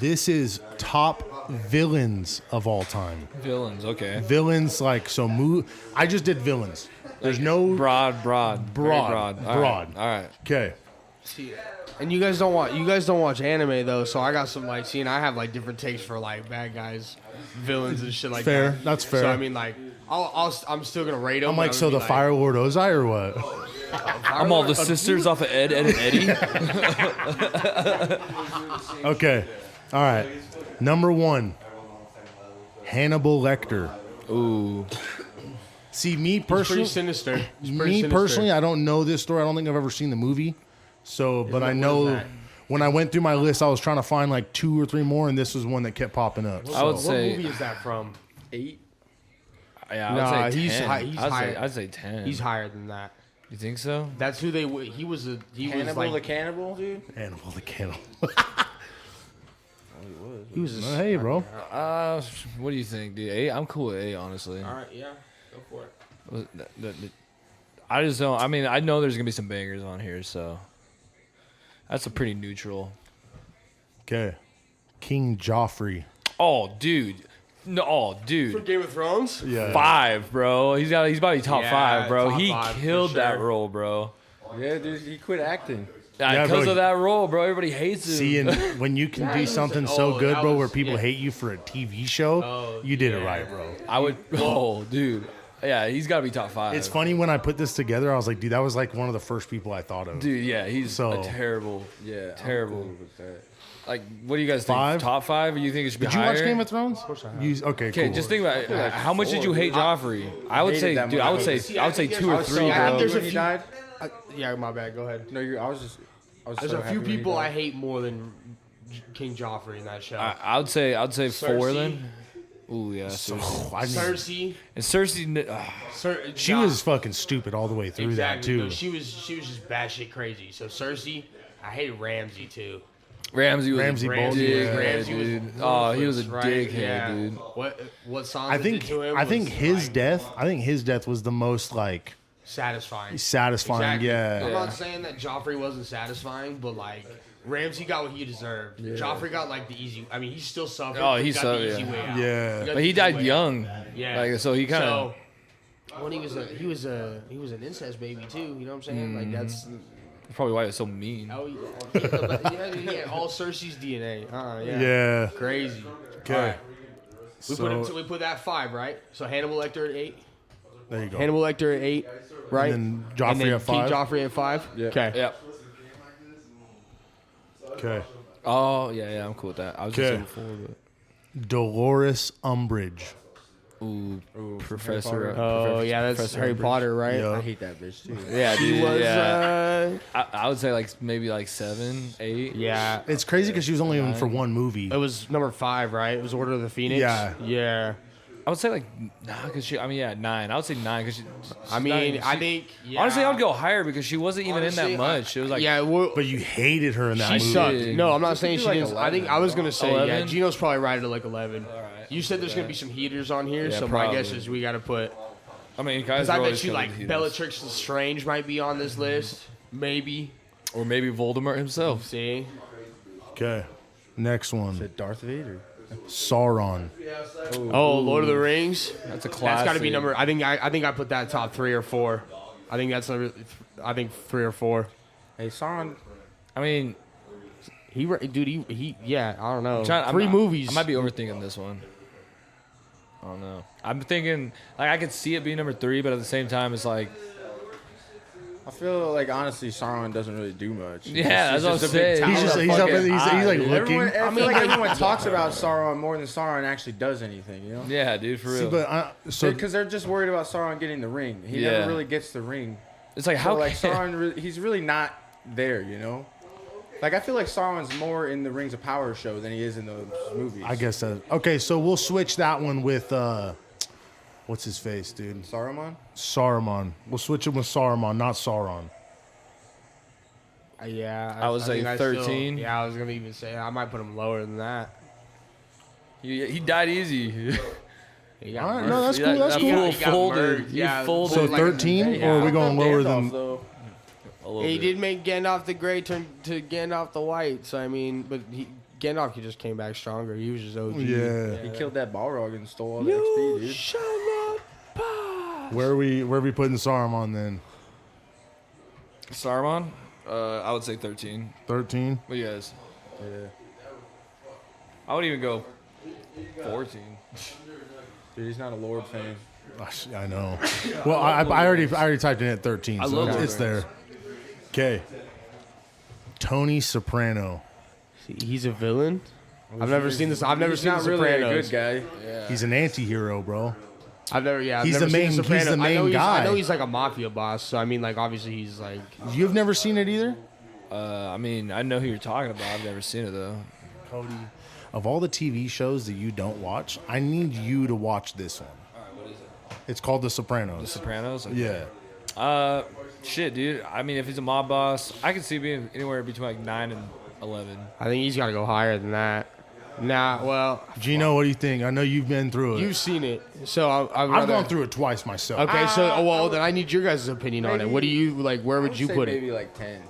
This is top villains of all time. Villains, okay. Villains I just did villains. There's no Broad. Very Broad. All right. All right. Okay. And you guys don't watch anime though, so I got some I have like different takes for like bad guys, villains and shit like Fair. that. That's fair. So I mean like I'm still gonna rate them. I'm like, so the Fire Lord Ozai or what? I'm all the sisters off of Ed, and Eddie. Okay. All right. Number 1, Hannibal Lecter. Ooh. See, me pretty personally, sinister. He's pretty sinister. personally, I don't know this story. I don't think I've ever seen the movie. So, but I know that? when I went through my list, I was trying to find like 2 or 3 more, and this was one that kept popping up. I would What say. movie is that from? 8. Yeah, Nah, I'd say he's 10. high- he's higher. I'd say 10. He's higher than that. You think so? That's who they. He was was Hannibal like the Cannibal, dude. Hannibal the Cannibal. he was. Hey, bro. What do you think, dude? A? I'm cool with A, honestly. All right, yeah, go for it. I just don't. I mean, I know there's gonna be some bangers on here, so that's a pretty neutral. Okay. King Joffrey. Oh, dude. No, dude. Game of Thrones. Yeah. 5, bro. He's about to be top Yeah, 5, bro. top He 5 for killed that sure. role, bro. Yeah, dude, he quit acting. Yeah, Because bro. of that role, bro. Everybody hates him. See, and when you can do something so good, that bro, was- where people yeah. hate you for a TV show, Oh, you did it yeah. right, bro. I would. Oh, dude. Yeah, he's got to be top 5. It's funny when I put this together, I was like, dude, that was like one of the first people I thought of. Dude, yeah, he's So- a terrible. Yeah, Terrible. I'm cool with that. Like, what do you guys think? 5? Top 5? Or you think it should be Did you higher? watch Game of Thrones? Of course I have. Okay, Okay, cool. just think about it. How much did you hate Joffrey? I would hated say, that dude. much. I would say, See, I would say think 2 or there's- 3, I think bro. there's a When he few- died? Yeah, my bad. Go ahead. No, I was There's so a happy few when he people died. I hate more than King Joffrey in that show. I would say 4 Cersei. then. Ooh, yeah. Cersei. I didn't- Cersei. And Cersei. she was fucking stupid all the way through that, too. No, she was just batshit crazy. So Cersei, I hated Ramsay too. Ramsey was Ramsay a Bolton, dickhead, yeah. Ramsay was dude. Oh, he was a ruthless, right? dickhead, Yeah. dude. What Sansa I think did to him I think was, his like, death. I think his death was the most like satisfying. satisfying. Exactly. Yeah. I'm not saying that Joffrey wasn't satisfying, but like Ramsey got what he deserved. Joffrey got like the easy. I mean, he still suffered. Oh, but he got suffered, the easy yeah. way out. Yeah. got But the he easy died way young. out. Yeah. Like, so he kind of. So, when he was an incest baby too. You know what I'm saying? Like that's. Probably why he was so mean. Oh yeah, he had all Cersei's DNA. Yeah. Yeah. Crazy. Okay. All right. So, We put that 5, right? So Hannibal Lecter at 8. there you go. Hannibal Lecter at 8, right? And then Joffrey at 5? King Joffrey at 5. Yeah. Okay. Yep. Okay. Oh yeah, I'm cool with that. I was just Okay. saying before, but Dolores Umbridge. ooh, Ooh, Professor. Oh yeah, that's Professor Harry Umbridge. Potter, right? Yeah. I hate that bitch too. Yeah, She dude. was. Yeah. I would say like maybe like 7, 8. Yeah. It's crazy because she was only in for one movie. It was number 5, right? It was Order of the Phoenix. Yeah. Yeah. I would say like because she. I mean, yeah, 9. I would say 9 because she. I mean, I think. Yeah. Honestly, I would go higher because she wasn't even Honestly, in that much. It was like yeah. Well, But you hated her in that she movie. sucked. Big. No, I'm not saying she like didn't. I think 11. I was gonna say 11? Gino's probably right at like 11. All right. You said there's gonna be some heaters on here, Yeah, so my guess probably. is we gotta put. I mean, guys. Because I bet you like Bellatrix Lestrange might be on this list. Maybe. or maybe Voldemort himself. See. Okay. Next one. Said Darth Vader. Sauron. Oh, Lord of the Rings. That's a classic. That's got to be number. I think I put that top 3 or 4. I think that's number. I think 3 or 4. Hey, Sauron. I mean, Dude, he yeah. I don't know. I'm 3 movies. I might be overthinking this one. I don't know. I'm thinking like I could see it being number 3, but at the same time, it's like I feel like honestly, Sauron doesn't really do much. yeah, that's He's what I'm just a big saying. tower. He's just He's he's a up fucking he's like looking. Everyone, I feel like mean, everyone talks about Sauron more than Sauron actually does anything. You know. Yeah, dude, for See, real. but so Because they're just worried about Sauron getting the ring. He Yeah. never really gets the ring. it's like So how like can, Sauron, he's really not there. You know. Like I feel like Sauron's more in the Rings of Power show than he is in those movies. I guess that. Okay, so we'll switch that one with what's his face, dude? Saruman. Saruman. We'll switch it with Saruman, not Sauron. Yeah. I would say think 13. Yeah, I was gonna even say I might put him lower than that. he died easy. He got All right, murdered. no, that's cool. That's That cool. fool He got folded. murdered. He Yeah, folded. So like- 13, yeah. or are we What going about lower Gandalf, than? though? a little He bit. did make Gandalf the Grey turn to Gandalf the White. So I mean, but Gandalf just came back stronger. He was just OG. Yeah. He killed that Balrog and stole all the XP, dude. Shut up. Where are we putting Saruman then? Saruman. I would say 13. 13. What do you guys? Yeah. I would even go 14. Dude, he's not a Lord fan. I know. Well, I already typed in at 13, I so love it's, Lord it's of the there. Okay. Tony Soprano. He's a villain. I've never seen this. I've never He's seen not The really a Sopranos. good guy. He's an anti-hero, bro. I've never. Yeah, I've He's never the seen main- The he's the Sopranos. main I guy. know he's like a mafia boss. So I mean, like obviously he's like. You've never seen it either? I mean, I know who you're talking about. I've never seen it though. Cody. Of all the TV shows that you don't watch, I need you to watch this one. All right, what is it? It's called The Sopranos. The Sopranos. Yeah. Shit, dude. I mean, if he's a mob boss, I can see being anywhere between like 9 and 11. I think he's got to go higher than that. Nah, well, Gino, what do you think? I know you've been through it. you've seen it, so I've gone through it twice myself. Okay, so well, then I need your guys' opinion on it. What do you like? Where would you put it? Maybe like 10.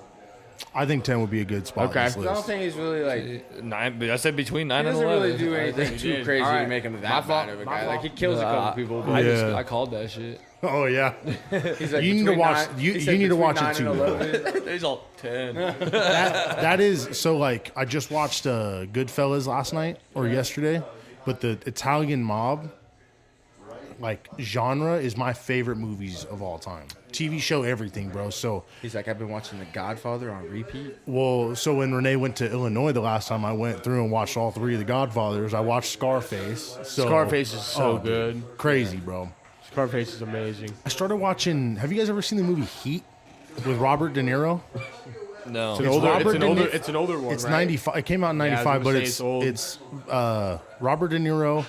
I think 10 would be a good spot Okay. on this 'Cause I don't list. think he's really like. 9. But I said between 9 He and doesn't 11. really do anything too crazy All right. to make him My that fault. bad of a My guy. fault. Like he kills a couple people, but Yeah. I called that shit. Oh, yeah. he's like You need to between watch- nine- you he said need to between watch it 9 and too, bro. 11. He's all 10. That is, so like, I just watched Goodfellas last night or yesterday, but the Italian mob, like, genre is my favorite movies of all time. TV show, everything, bro. So, He's like, I've been watching The Godfather on repeat. so when Renee went to Illinois the last time, I went through and watched all 3 of the Godfathers. I watched Scarface. So, Scarface is so dude, good. crazy, bro. Scarface is amazing. I started watching. Have you guys ever seen the movie Heat with Robert De Niro? No. It's an It's older. Robert It's an De older. Niro- It's an older one. It's right? 95. It came out in Yeah, I was 95, gonna but say it's Robert De Niro.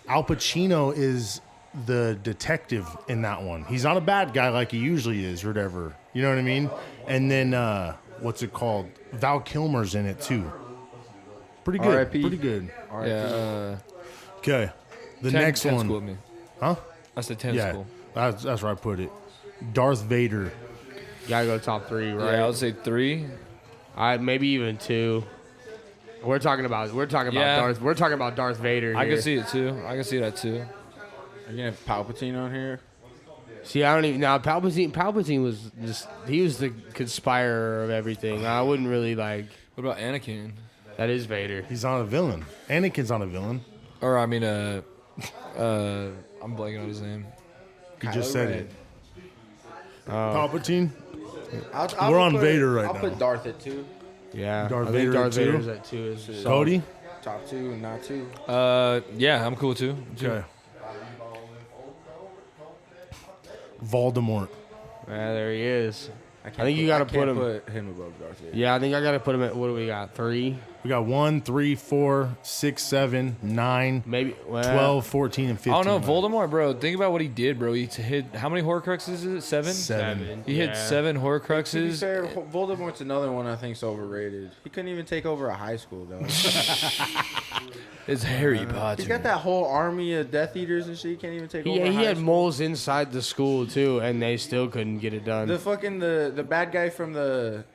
Al Pacino is the detective in that one. He's not a bad guy like he usually is, or whatever. You know what I mean? And then what's it called? Val Kilmer's in it too. Pretty good. R.I.P.. Pretty good. Yeah. Okay. The 10, next 10 one. schooled me. Huh? I said 10 Yeah. school. That's where I put it. Darth Vader. Gotta go top 3, right? Yeah, I would say 3. Maybe even 2. We're talking about Yeah. Darth. We're talking about Darth Vader. I here. can see it too. I can see that too. Are you gonna have Palpatine on here? See, I don't even now. Palpatine was he was the conspirer of everything. I wouldn't really like. What about Anakin? That is Vader. He's not a villain. Anakin's not a villain. Or I mean, I'm blanking on his name. You just said Ren. it. Palpatine. I'll We're on put- Vader right I'll now. put Darth at 2. Yeah, Darth I think Vader Darth at 2? Vader's at 2. Is Cody. Top 2, not 2. Yeah, I'm cool too. Okay. Voldemort. Yeah, there he is. I think you gotta put him- put him above Darth Vader. Yeah, I think I gotta put him at. What do we got? 3, We got 1, 3, 4, 6, 7, 9, maybe 12, 14, and 15. I don't know, Voldemort, bro. Think about what he did, bro. He hit how many Horcruxes is it? 7? 7. He hit 7 To be Horcruxes. fair, Voldemort's another one I think's overrated. He couldn't even take over a high school, though. It's Harry Potter. He's got that whole army of Death Eaters and shit. He can't even take over. He a high had school. moles inside the school too, and they still couldn't get it done. The fucking the bad guy from the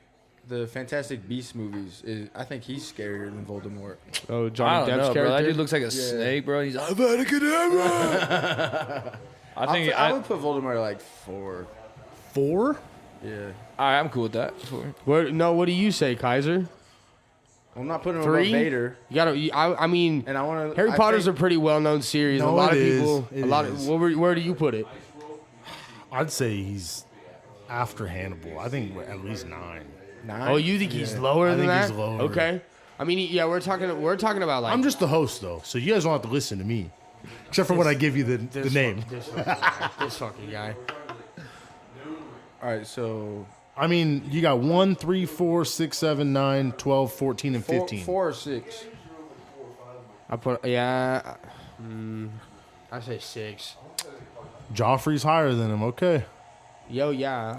Fantastic Beasts movies. I think he's scarier than Voldemort. Oh, I Johnny don't Depp's know, bro. character. That dude looks like a snake, bro. He's Avada I think. I would put Voldemort at like 4. 4? Yeah. All right, I'm cool with that. What do you say, Kaiser? I'm not putting him 3? above Vader, You gotta. I mean, and I want to. Harry Potter's a pretty well-known series. No, a lot it of is. people. It a lot is. of. Where do you put it? I'd say he's after Hannibal. I think we're at least 9. 9. Oh, you think he's lower I than think that? he's lower. Okay. I mean, yeah, we're talking about like. I'm just the host, though, so you guys don't have to listen to me. Except for when I give you the name. This fucking guy. All right, so I mean, you got 1, 3, 4, 6, 7, 9, 12, 14, and 15. 4 or 6. I put yeah. I say 6. Joffrey's higher than him. Okay. Yo, yeah.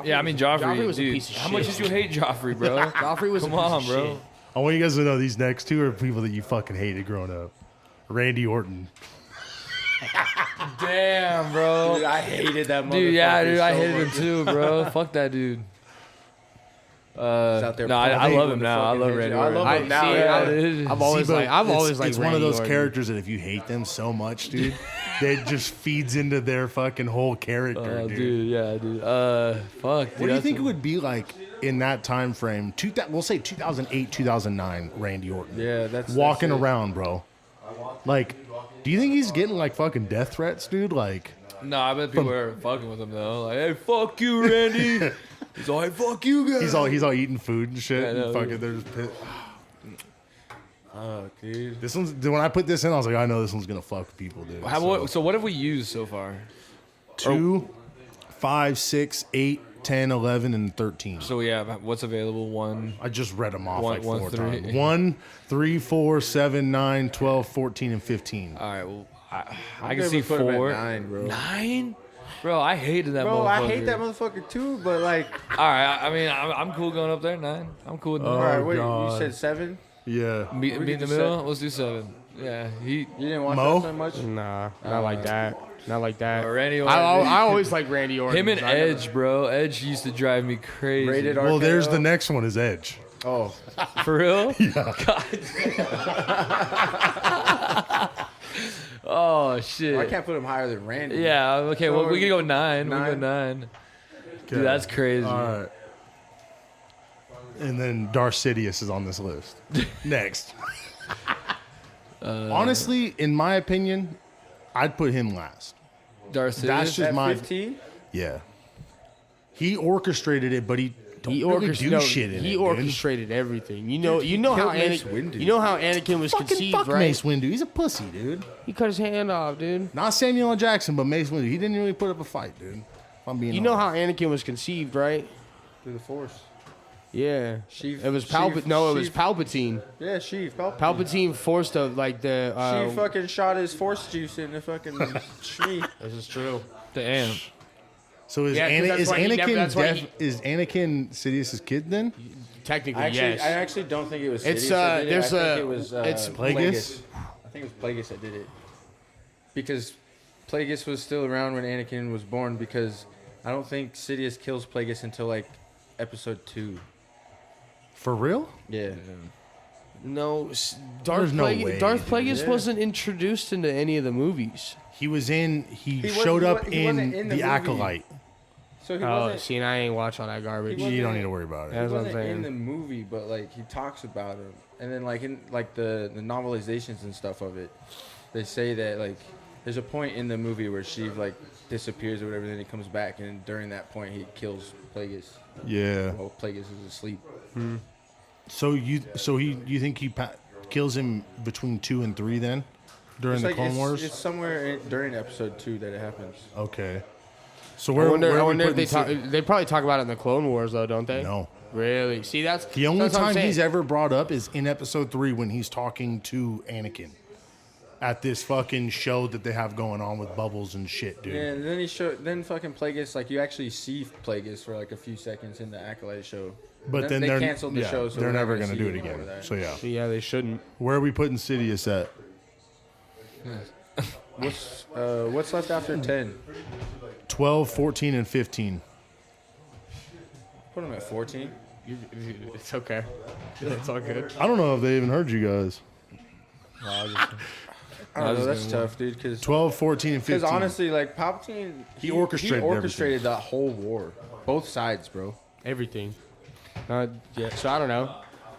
Yeah, I mean Joffrey. was dude, a piece of how shit. much did you hate Joffrey, bro? Joffrey was Come a piece on, of bro. shit. I want you guys to know these next 2 are people that you fucking hated growing up. Randy Orton. Damn, bro. Dude, I hated that motherfucker. Dude, yeah, dude, I so hated him much. too, bro. Fuck that dude. out there No, I pumping love with him the now. I fucking love head. Randy I Orton. love him now. see, Yeah. Dude. I've always See, but like. I've always it's, liked it's one of Randy those Orton. characters that if you hate them so much, dude, it just feeds into their fucking whole character, Oh, dude. dude, yeah, dude. Fuck. Dude, What do you think it would be like in that time frame? We'll say 2008, 2009, Randy Orton. Yeah, that's Walking that's it. around, bro. Like, do you think he's getting like fucking death threats, dude? Like, No, I bet people are fucking with him though. Like, hey, fuck you, Randy. He's all, hey, fuck you guys. he's all eating food and shit. Yeah, I know, and fucking, dude. they're just pissed. Fuck, dude. This one's when I put this in, I was like, I know this one's gonna fuck with people, dude. So what have we used so far? 2, 5, 6, 8, 10, 11, and 13. So yeah, what's available? 1. I just read them off One- like one, 4 three. times. 1, 3, 4, 7, 9, 12, 14, and 15. All right. Well, I I'm can see gonna put him at 4. 9, bro. 9? Bro, I hated that Bro, motherfucker. I hate that motherfucker too, but like, All right. I mean, I'm cool going up there. 9. I'm cool with 9. all right, wait, God. you said 7? Yeah. Meet we in the could do middle. Let's do 7. Yeah. You didn't watch Mo? that so much? Nah, not like that. Not like that. Randy I Orton. always like Randy Orton. Him and I never- Edge, bro. Edge used to drive me crazy. Rated R. Well, there's RKO? the next one is Edge. Oh, For real? Yeah. Oh shit. I can't put him higher than Randy. Yeah. Okay. Well, we can go 9. We can go 9. 9. Okay. Dude, that's crazy. All right. And then Darth Sidious is on this list. Next. Honestly, in my opinion, I'd put him last. Darth That's Sidious. just At my 15? yeah. He orchestrated it, but he don't He really do orchestrated. shit in He it. dude. orchestrated everything. You know how killed Mace Windu. you know how Anakin was Fucking conceived, fuck right? Mace Windu. He's a pussy, dude. He cut his hand off, dude. Not Samuel L. Jackson, but Mace Windu. He didn't really put up a fight, dude. If I'm being You know honest. how Anakin was conceived, right? Through the Force. Yeah. Sheev- It was Sheev- No, it was Sheev- Palpatine. Yeah, Sheev. Palpatine. Palpatine forced the She fucking shot his Force juice in the fucking Shmi. This is true. Damn. So is, Yeah, 'cause that's why he never- Anakin that's why he- is Anakin Sidious's kid then? Technically, I yes. actually don't think it was. It's, Sidious that did it. there's I think a- it was it's Plagueis? I think it was Plagueis that did it, because Plagueis was still around when Anakin was born, because I don't think Sidious kills Plagueis until like episode 2. For real? Yeah. No, There's no way, Darth dude. Plagueis Yeah. wasn't introduced into any of the movies. He was in. He wasn't- showed he up wa- he wasn't in in the the movie. Acolyte. So he Oh, wasn't. see, and I ain't watch all that garbage. He You don't wasn't- need to worry about it. Yeah. That's He what I'm wasn't in saying. the movie, but like he talks about him, and then like in like the novelizations and stuff of it, they say that like there's a point in the movie where Sheev like disappears or whatever, then he comes back, and during that point he kills Plagueis. Yeah. While Plagueis is asleep. So you think he kills him between 2 and 3 then during It's the like Clone Wars? It's somewhere during episode 2 that it happens. Okay. So I where wonder, where I are we wonder if putting they talk. They probably talk about it in the Clone Wars, though, don't they? No. Really? See, that's The only that's what I'm time saying. he's ever brought up is in episode 3 when he's talking to Anakin at this fucking show that they have going on with bubbles and shit, dude. Yeah, and then fucking Plagueis, like you actually see Plagueis for like a few seconds in the Acolyte show. But then they they're canceled the yeah, show, so they're we're never not gonna see do it more again. of that. So yeah, Yeah, they shouldn't. where are we putting Sidious at? What's left after 10? 12, 14, and 15. Put him at 14. It's okay. It's all good. I don't know if they even heard you guys. I don't I know. was That's gonna tough, dude. 12, 14, and 15. Because honestly, like Palpatine, He orchestrated orchestrated that whole war, both sides, bro. Everything. Yeah. So I don't know.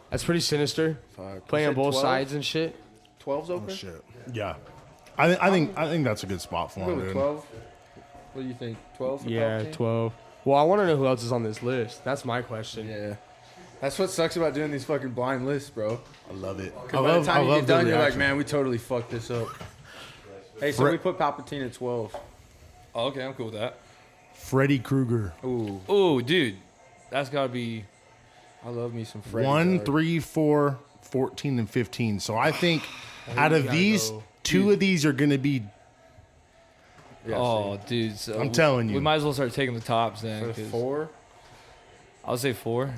That's pretty sinister. Fuck. Playing You on said both 12? sides and shit. 12's open. Oh, shit. Yeah. I think that's a good spot for Go him, with dude. 12. What do you think? 12 for Yeah, Palpatine? 12. Well, I want to know who else is on this list. That's my question. Yeah. That's what sucks about doing these fucking blind lists, bro. I love it. I By the love, I time you love get the done, you're like, reaction. man, we totally fucked this up. Hey, so Fre- we put Palpatine at 12. Oh, okay, I'm cool with that. Freddy Krueger. Ooh, Oh, dude, that's gotta be. I love me some Freddy. 1, dog. 3, 4, 14, and 15. So I think out of gotta these, go. 2 of these are going to be. Yeah, Oh, dude. So I'm telling you. we might as well start taking the tops see. then. For 'cause 4. I'll say 4.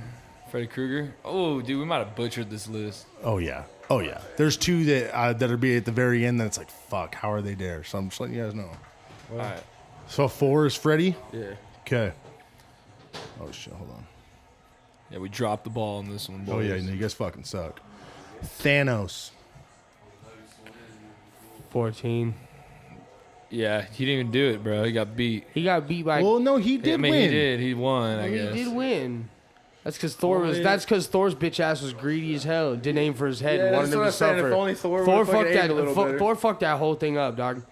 Freddy Krueger. Oh, dude, we might have butchered this list. Oh, yeah. Oh, yeah. There's 2 that'll be at the very end that it's like, fuck, how are they there? So I'm just letting you guys know. All right. So 4 is Freddy? Yeah. Okay. Oh, shit. Hold on. Yeah, we dropped the ball on this one. Boys. Oh, yeah. You guys fucking suck. Thanos. 14. Yeah, he didn't even do it, bro. He got beat. He got beat by. Well, no, he did I mean, win. he did. He won. I he guess. did win. That's because Thor was. Only- That's because Thor's bitch ass was greedy as hell. Didn't aim for his head. and wanted him to suffer. If only Thor, Thor would've fucking fucked that. aimed a little better. Thor fucked that whole thing up, dog.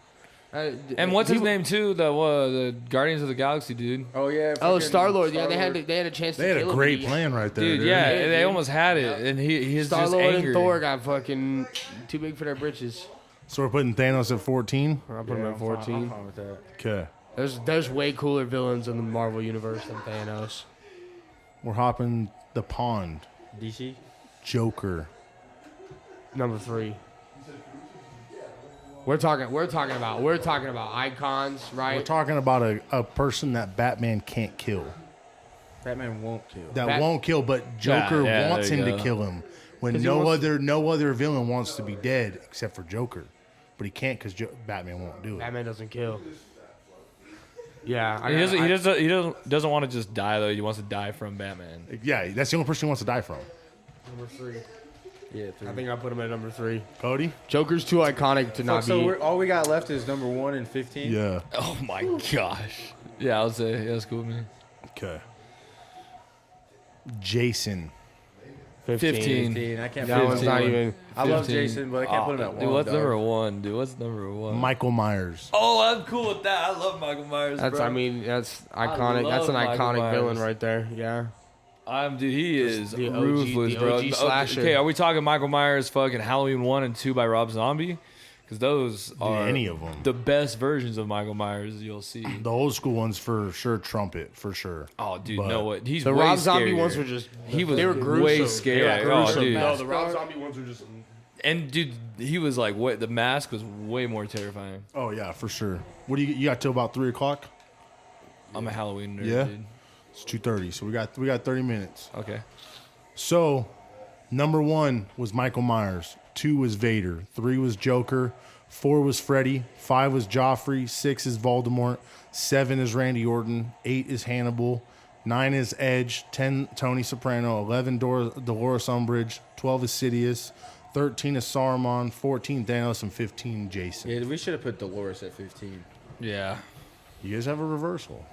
And what's his People- name too? The Guardians of the Galaxy dude. Oh yeah. Oh, fucking Star Lord. Yeah, they Star-Lord. had a chance. They to had a kill him, great but plan right there. Dude, dude. yeah, Yeah, they dude. almost had it, and he's Star just Lord angry. and Thor got fucking too big for their britches. So we're putting Thanos at 14? I'll put him Yeah, at I'm 14. fine with that. Okay. There's way cooler villains in the Marvel universe than Thanos. We're hopping the pond. DC. Joker. Number 3. We're talking about icons, right? We're talking about a person that Batman can't kill. Batman won't kill. That Bat- won't kill, but Joker yeah, wants there him you to go. kill him. When 'Cause he no wants- other villain wants to be dead except for Joker. But he can't because Batman won't do it. Batman doesn't kill. Yeah, He doesn't want to just die though. He wants to die from Batman. Yeah, that's the only person he wants to die from. Number 3. Yeah. I think I put him at number 3. Cody? Joker's too iconic to not So be. all we got left is number 1 and 15. Yeah. Oh my gosh. Yeah, I'll say that's cool with me. Okay. Jason. 15. 15. I can't. That put one's him not at even. I love 15. Jason, but I can't put him at 1. Dude, what's dog. number 1? Dude, what's number 1? Michael Myers. Oh, I'm cool with that. I love Michael Myers. That's. bro. I mean, that's iconic. That's love an Michael iconic villain Myers. right there. Yeah. Dude, he is the OG ruthless, the bro. OG slasher. Okay, are we talking Michael Myers fucking Halloween 1 and 2 by Rob Zombie? Because those are any of them. the best versions of Michael Myers you'll see. The old school ones for sure, Trumpet, for sure. Oh, dude, But- no, what? He's The way Rob Zombie scarier. ones were just. He was They were gruesome. way They were scary. gruesome. Oh, dude. No, the Rob Zombie ones were just. And dude, he was like, what? The mask was way more terrifying. Oh, yeah, for sure. What do you got till about 3 o'clock? I'm a Halloween nerd, Yeah? dude. It's 2:30, so we got 30 minutes. Okay. So, number 1 was Michael Myers. 2 was Vader. 3 was Joker. 4 was Freddie. 5 was Joffrey. 6 is Voldemort. 7 is Randy Orton. 8 is Hannibal. 9 is Edge. 10, Tony Soprano. 11, Dolores Umbridge. 12 is Sidious. 13 is Saruman. 14, Thanos. And 15, Jason. Yeah, we should have put Dolores at 15. Yeah. You guys have a reversal.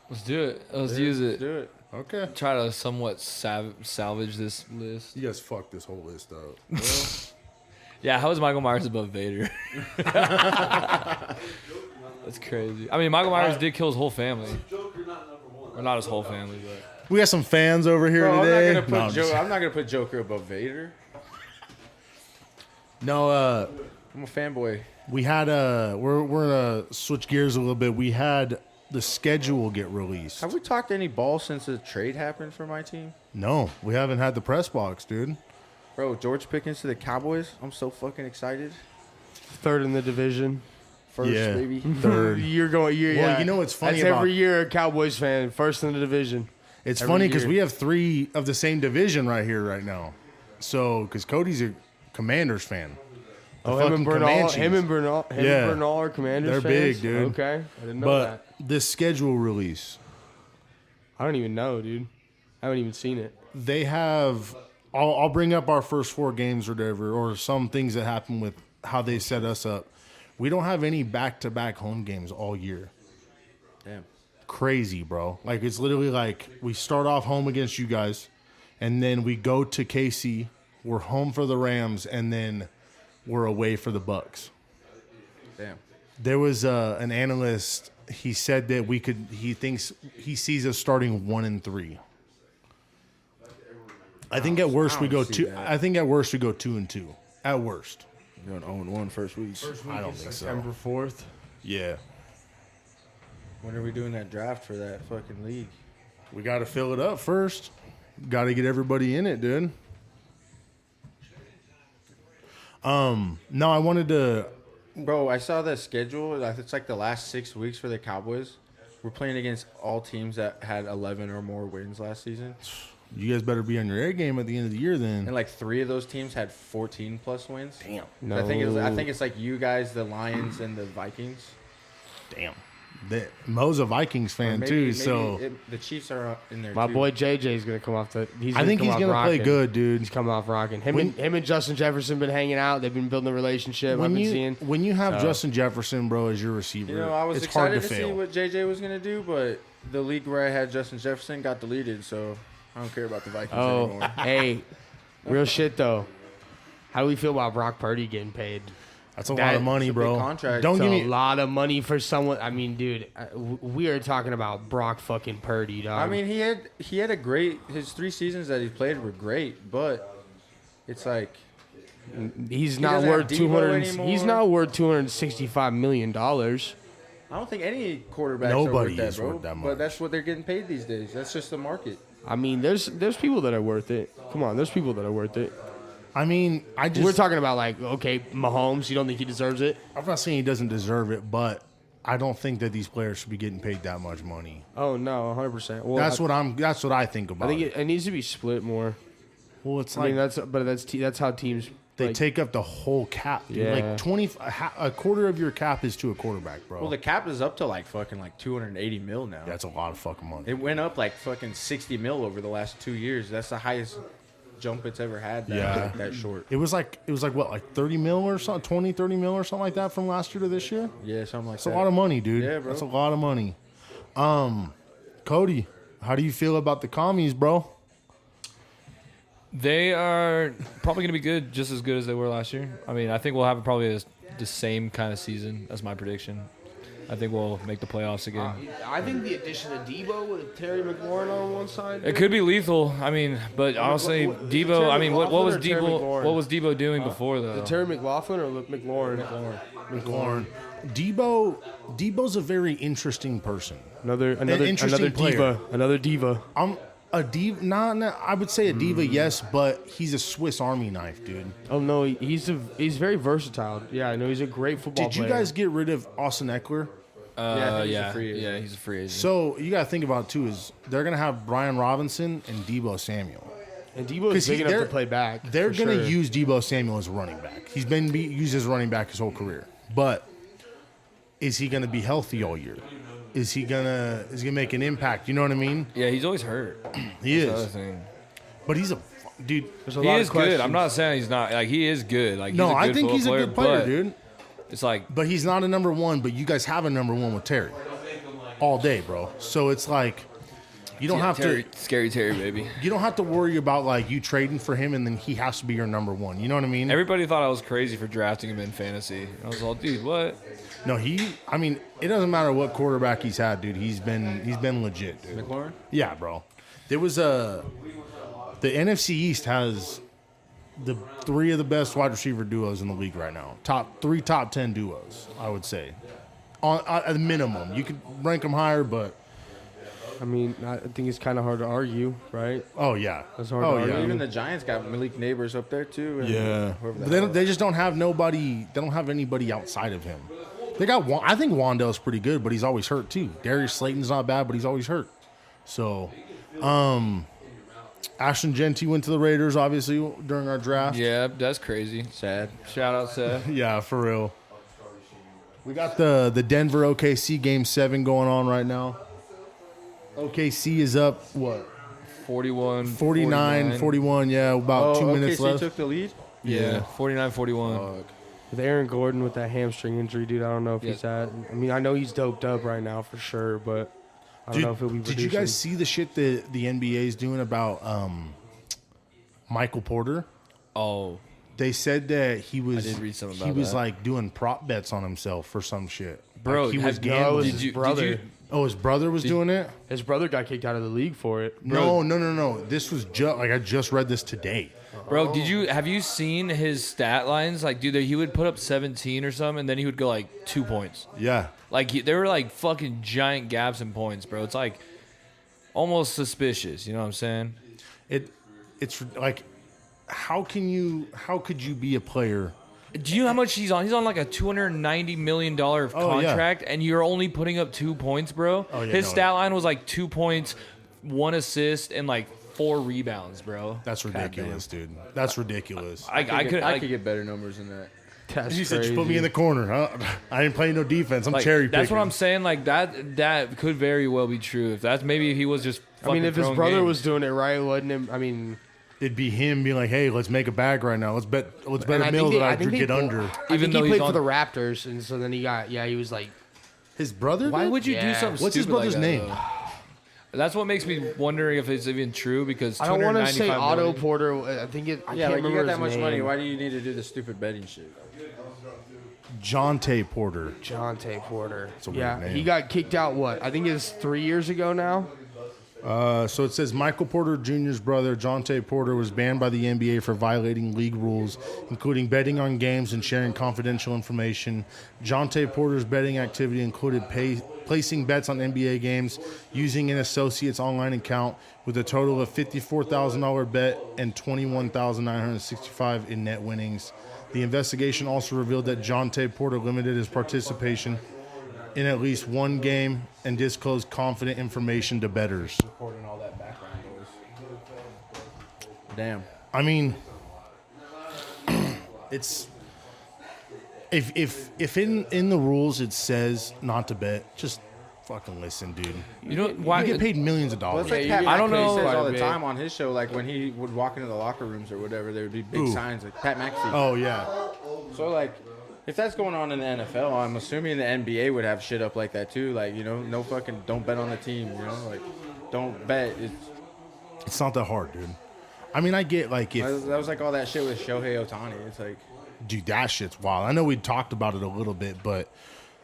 Let's do it. Let's use it. Do it. Okay. Try to somewhat salvage this list. You guys fucked this whole list up. Yeah, how is Michael Myers above Vader? That's crazy. I mean, Michael Myers did kill his whole family. Or not his whole family, but We got some fans over here Bro, today. I'm not gonna put Joker above Vader. No, I'm a fanboy. we had we're gonna switch gears a little bit. We had the schedule get released. Have we talked any ball since the trade happened for my team? No, we haven't had the press box, dude. Bro, George Pickens to the Cowboys. I'm so fucking excited. Third in the division. First, Yeah. baby. Third. You're going. Well, Well, you know what's funny That's about every year a Cowboys fan, first in the division. it's every funny because year. we have 3 of the same division right here right now. So because Cody's a Commanders fan. The Oh, him and fucking Bernal, Comanches. him and Yeah. Bernal are Commanders They're fans? big, dude. Okay, I didn't know But that. this schedule release, I don't even know, dude. I haven't even seen it. they have. I'll bring up our first 4 games or whatever, or some things that happen with how they set us up. We don't have any back-to-back home games all year. Damn. Crazy, bro. Like, it's literally like we start off home against you guys, and then we go to KC. We're home for the Rams, and then we're away for the Bucks. Damn. There was an analyst. He said that we could. He thinks he sees us starting 1-3. I think at worst we go see 2. that. I think at worst we go 2-2. At worst. You're going 0-1 first week. I don't think so. September 4th. Yeah, When are we doing that draft for that fucking league? we got to fill it up first. Got to get everybody in it, dude. No, I wanted to. Bro, I saw the schedule. It's like the last 6 weeks for the Cowboys. We're playing against all teams that had 11 or more wins last season. You guys better be on your A game at the end of the year, then. And like 3 of those teams had 14 plus wins. Damn. No. I think it's like you guys, the Lions, and the Vikings. Damn. Mo's a Vikings fan too, so the Chiefs are in there. My too. boy JJ's gonna come off the. I think he's gonna play good, dude. He's coming off rocking. Him When- and Justin Jefferson been hanging out. They've been building a relationship. I've been seeing. When you have So- Justin Jefferson, bro, as your receiver, You know, I was it's hard excited to to see fail. what JJ was gonna do, but the league where I had Justin Jefferson got deleted, so I don't care about the Vikings Oh, anymore. hey, real shit though. How do we feel about Brock Purdy getting paid? That's a lot of money, it's a bro. big contract. Don't It's give a me. lot of money for someone. I mean, dude, we are talking about Brock fucking Purdy, dog. I mean, he had a great. His 3 seasons that he played were great, but it's like he's not doesn't worth have Debo 200. He's anymore. not worth $265 million. I don't think any quarterbacks Nobody are worth that, is bro. worth that much. But that's what they're getting paid these days. That's just the market. I mean, there's people that are worth it. Come on, there's people that are worth it. I mean, I just. We're talking about like, okay, Mahomes. You don't think he deserves it? I'm not saying he doesn't deserve it, but I don't think that these players should be getting paid that much money. Oh no, 100%. Well, That's what I think about. I think it needs to be split more. well, it's I like mean, that's how teams. they like, take up the whole cap. Dude. Yeah. Like a quarter of your cap is to a quarterback, bro. Well, the cap is up to like fucking like 280 mil now. That's a lot of fucking money. It went up like fucking 60 mil over the last 2 years. That's the highest jump it's ever had. Yeah. That short. It was like what, like 30 mil or something, 20, 30 mil or something like that from last year to this year. Yeah, something like That's that. a lot of money, dude. Yeah, bro. That's a lot of money. Cody, how do you feel about the commies, bro? they are probably going to be good, just as good as they were last year. I mean, I think we'll have probably the same kind of season. That's my prediction. I think we'll make the playoffs again. I think the addition of Debo with Terry McLaurin on one side. It could be lethal. I mean, but honestly, what- Debo. Terry I mean, what was McLaughlin or Terry Debo? McLaurin? What was Debo doing before though? Terry McLaughlin or McLaurin? McLaurin. Debo's a very interesting person. Another interesting player. diva. Another diva. I'm a diva. I would say a diva, yes, but he's a Swiss Army knife, dude. Oh no, he's very versatile. Yeah, I know he's a great football Did you player. guys get rid of Austin Eckler? I think he's a yeah, free agent. yeah, he's a free agent. So you got to think about it too. Is they're gonna have Brian Robinson and Debo Samuel. And 'Cause Debo's big enough to they're- play back. They're for going to sure. use Debo Samuel as a running back. He's been used as a running back his whole career. But is he going to be healthy all year? Is he gonna make an impact? You know what I mean? Yeah, he's always hurt. He That's the other is, thing. but he's a dude. There's a He lot is of good. questions. I'm not saying he's not. Like, he is good. Like, he's No, a I good think football he's a good player, but dude. It's like, But he's not a number one. But you guys have a number one with Terry all day, bro. So it's like you don't have Terry, to. scary Terry, baby. You don't have to worry about like you trading for him and then he has to be your number one. You know what I mean? Everybody thought I was crazy for drafting him in fantasy. I was all, dude, what? No, I mean, it doesn't matter what quarterback he's had, dude. He's been legit, dude. McLaurin? Yeah, bro. There was the NFC East has the three of the best wide receiver duos in the league right now. Top 10 duos, I would say. At the minimum, you could rank them higher, but I mean, I think it's kind of hard to argue, right? oh yeah, That's hard oh to argue. yeah, Even the Giants got Malik Neighbors up there too. And yeah. whoever But the hell. they just don't have nobody. They don't have anybody outside of him. They got. I think Wandell's pretty good, but he's always hurt too. Darius Slayton's not bad, but he's always hurt. So, Ashton Genty went to the Raiders, obviously during our draft. Yeah, that's crazy. Sad. Shout out, Seth. Yeah, for real. We got the Denver OKC Game 7 going on right now. OKC is up, what, 41, 49, 41, yeah, about 2 minutes OKC left. took the lead. Yeah, 49, 41. With Aaron Gordon with that hamstring injury, dude, I don't know if Yeah. he's at. I mean, I know he's doped up right now for sure, but I don't know if he'll be Did producing. you guys see the shit that the NBA is doing about Michael Porter? Oh, They said that he was did read something he about was that. like doing prop bets on himself for some shit. bro, Like, he was have- gambling. his Did you, brother. Did you, Oh, his brother was doing it? His brother got kicked out of the league for it. No. This was just like I just read this today. bro, have you seen his stat lines? Like, dude, he would put up 17 or something, and then he would go like 2 points. Yeah. Like, there were like fucking giant gaps in points, bro. It's like almost suspicious. You know what I'm saying? It's like how could you be a player? Do you know how much he's on? He's on like a $290 million contract, and you're only putting up 2 points, bro. Oh, yeah, His no. stat line was like 2 points, 1 assist, and like 4 rebounds, bro. That's ridiculous, dude. That's ridiculous. I could I could get better numbers than that. That's You said just crazy. put me in the corner. Huh? I didn't play no defense. I'm like, cherry picking. that's what I'm saying. Like that could very well be true. If that's maybe if he was just. I mean, fucking if his throwing brother games. was doing it right, wasn't him? I mean, It'd be him being like, "Hey, let's make a bag right now. Let's bet and a mill that I could get under." I Even think though he he's played for on- the Raptors, and so then he was like, His brother? Why did? would you do Yeah. something? What's his stupid like brother's that, name? though? That's what makes me wondering if it's even true because I don't want to say 295 Otto million- Porter. I think it. I Yeah, can't like you remember got that his much name. money. Why do you need to do the stupid betting shit? Jonte Porter. Jonte Porter. a weird Yeah, name. he got kicked out. What? I think it's 3 years ago now. So it says Michael Porter Jr.'s brother, Jonte Porter, was banned by the NBA for violating league rules, including betting on games and sharing confidential information. Jonte Porter's betting activity included placing bets on NBA games using an associate's online account with a total of $54,000 bet and $21,965 in net winnings. The investigation also revealed that Jonte Porter limited his participation in at least one game and disclosed confident information to bettors. Recording all that background noise. Damn. I mean, it's if in the rules it says not to bet, just fucking listen, dude. You know why? You get paid millions of Well, dollars. it's like Yeah, Pat you I McAfee don't know- says quite all a the bit. time on his show, like when he would walk into the locker rooms or whatever, there would be big Ooh. signs like Pat McAfee. Oh yeah, So like, if that's going on in the NFL, I'm assuming the NBA would have shit up like that too. Like, you know, no fucking, don't bet on the team. You know, like, don't bet. it's not that hard, dude. I mean, I get like if That was like all that shit with Shohei Ohtani. It's like, dude, that shit's wild. I know we talked about it a little bit, but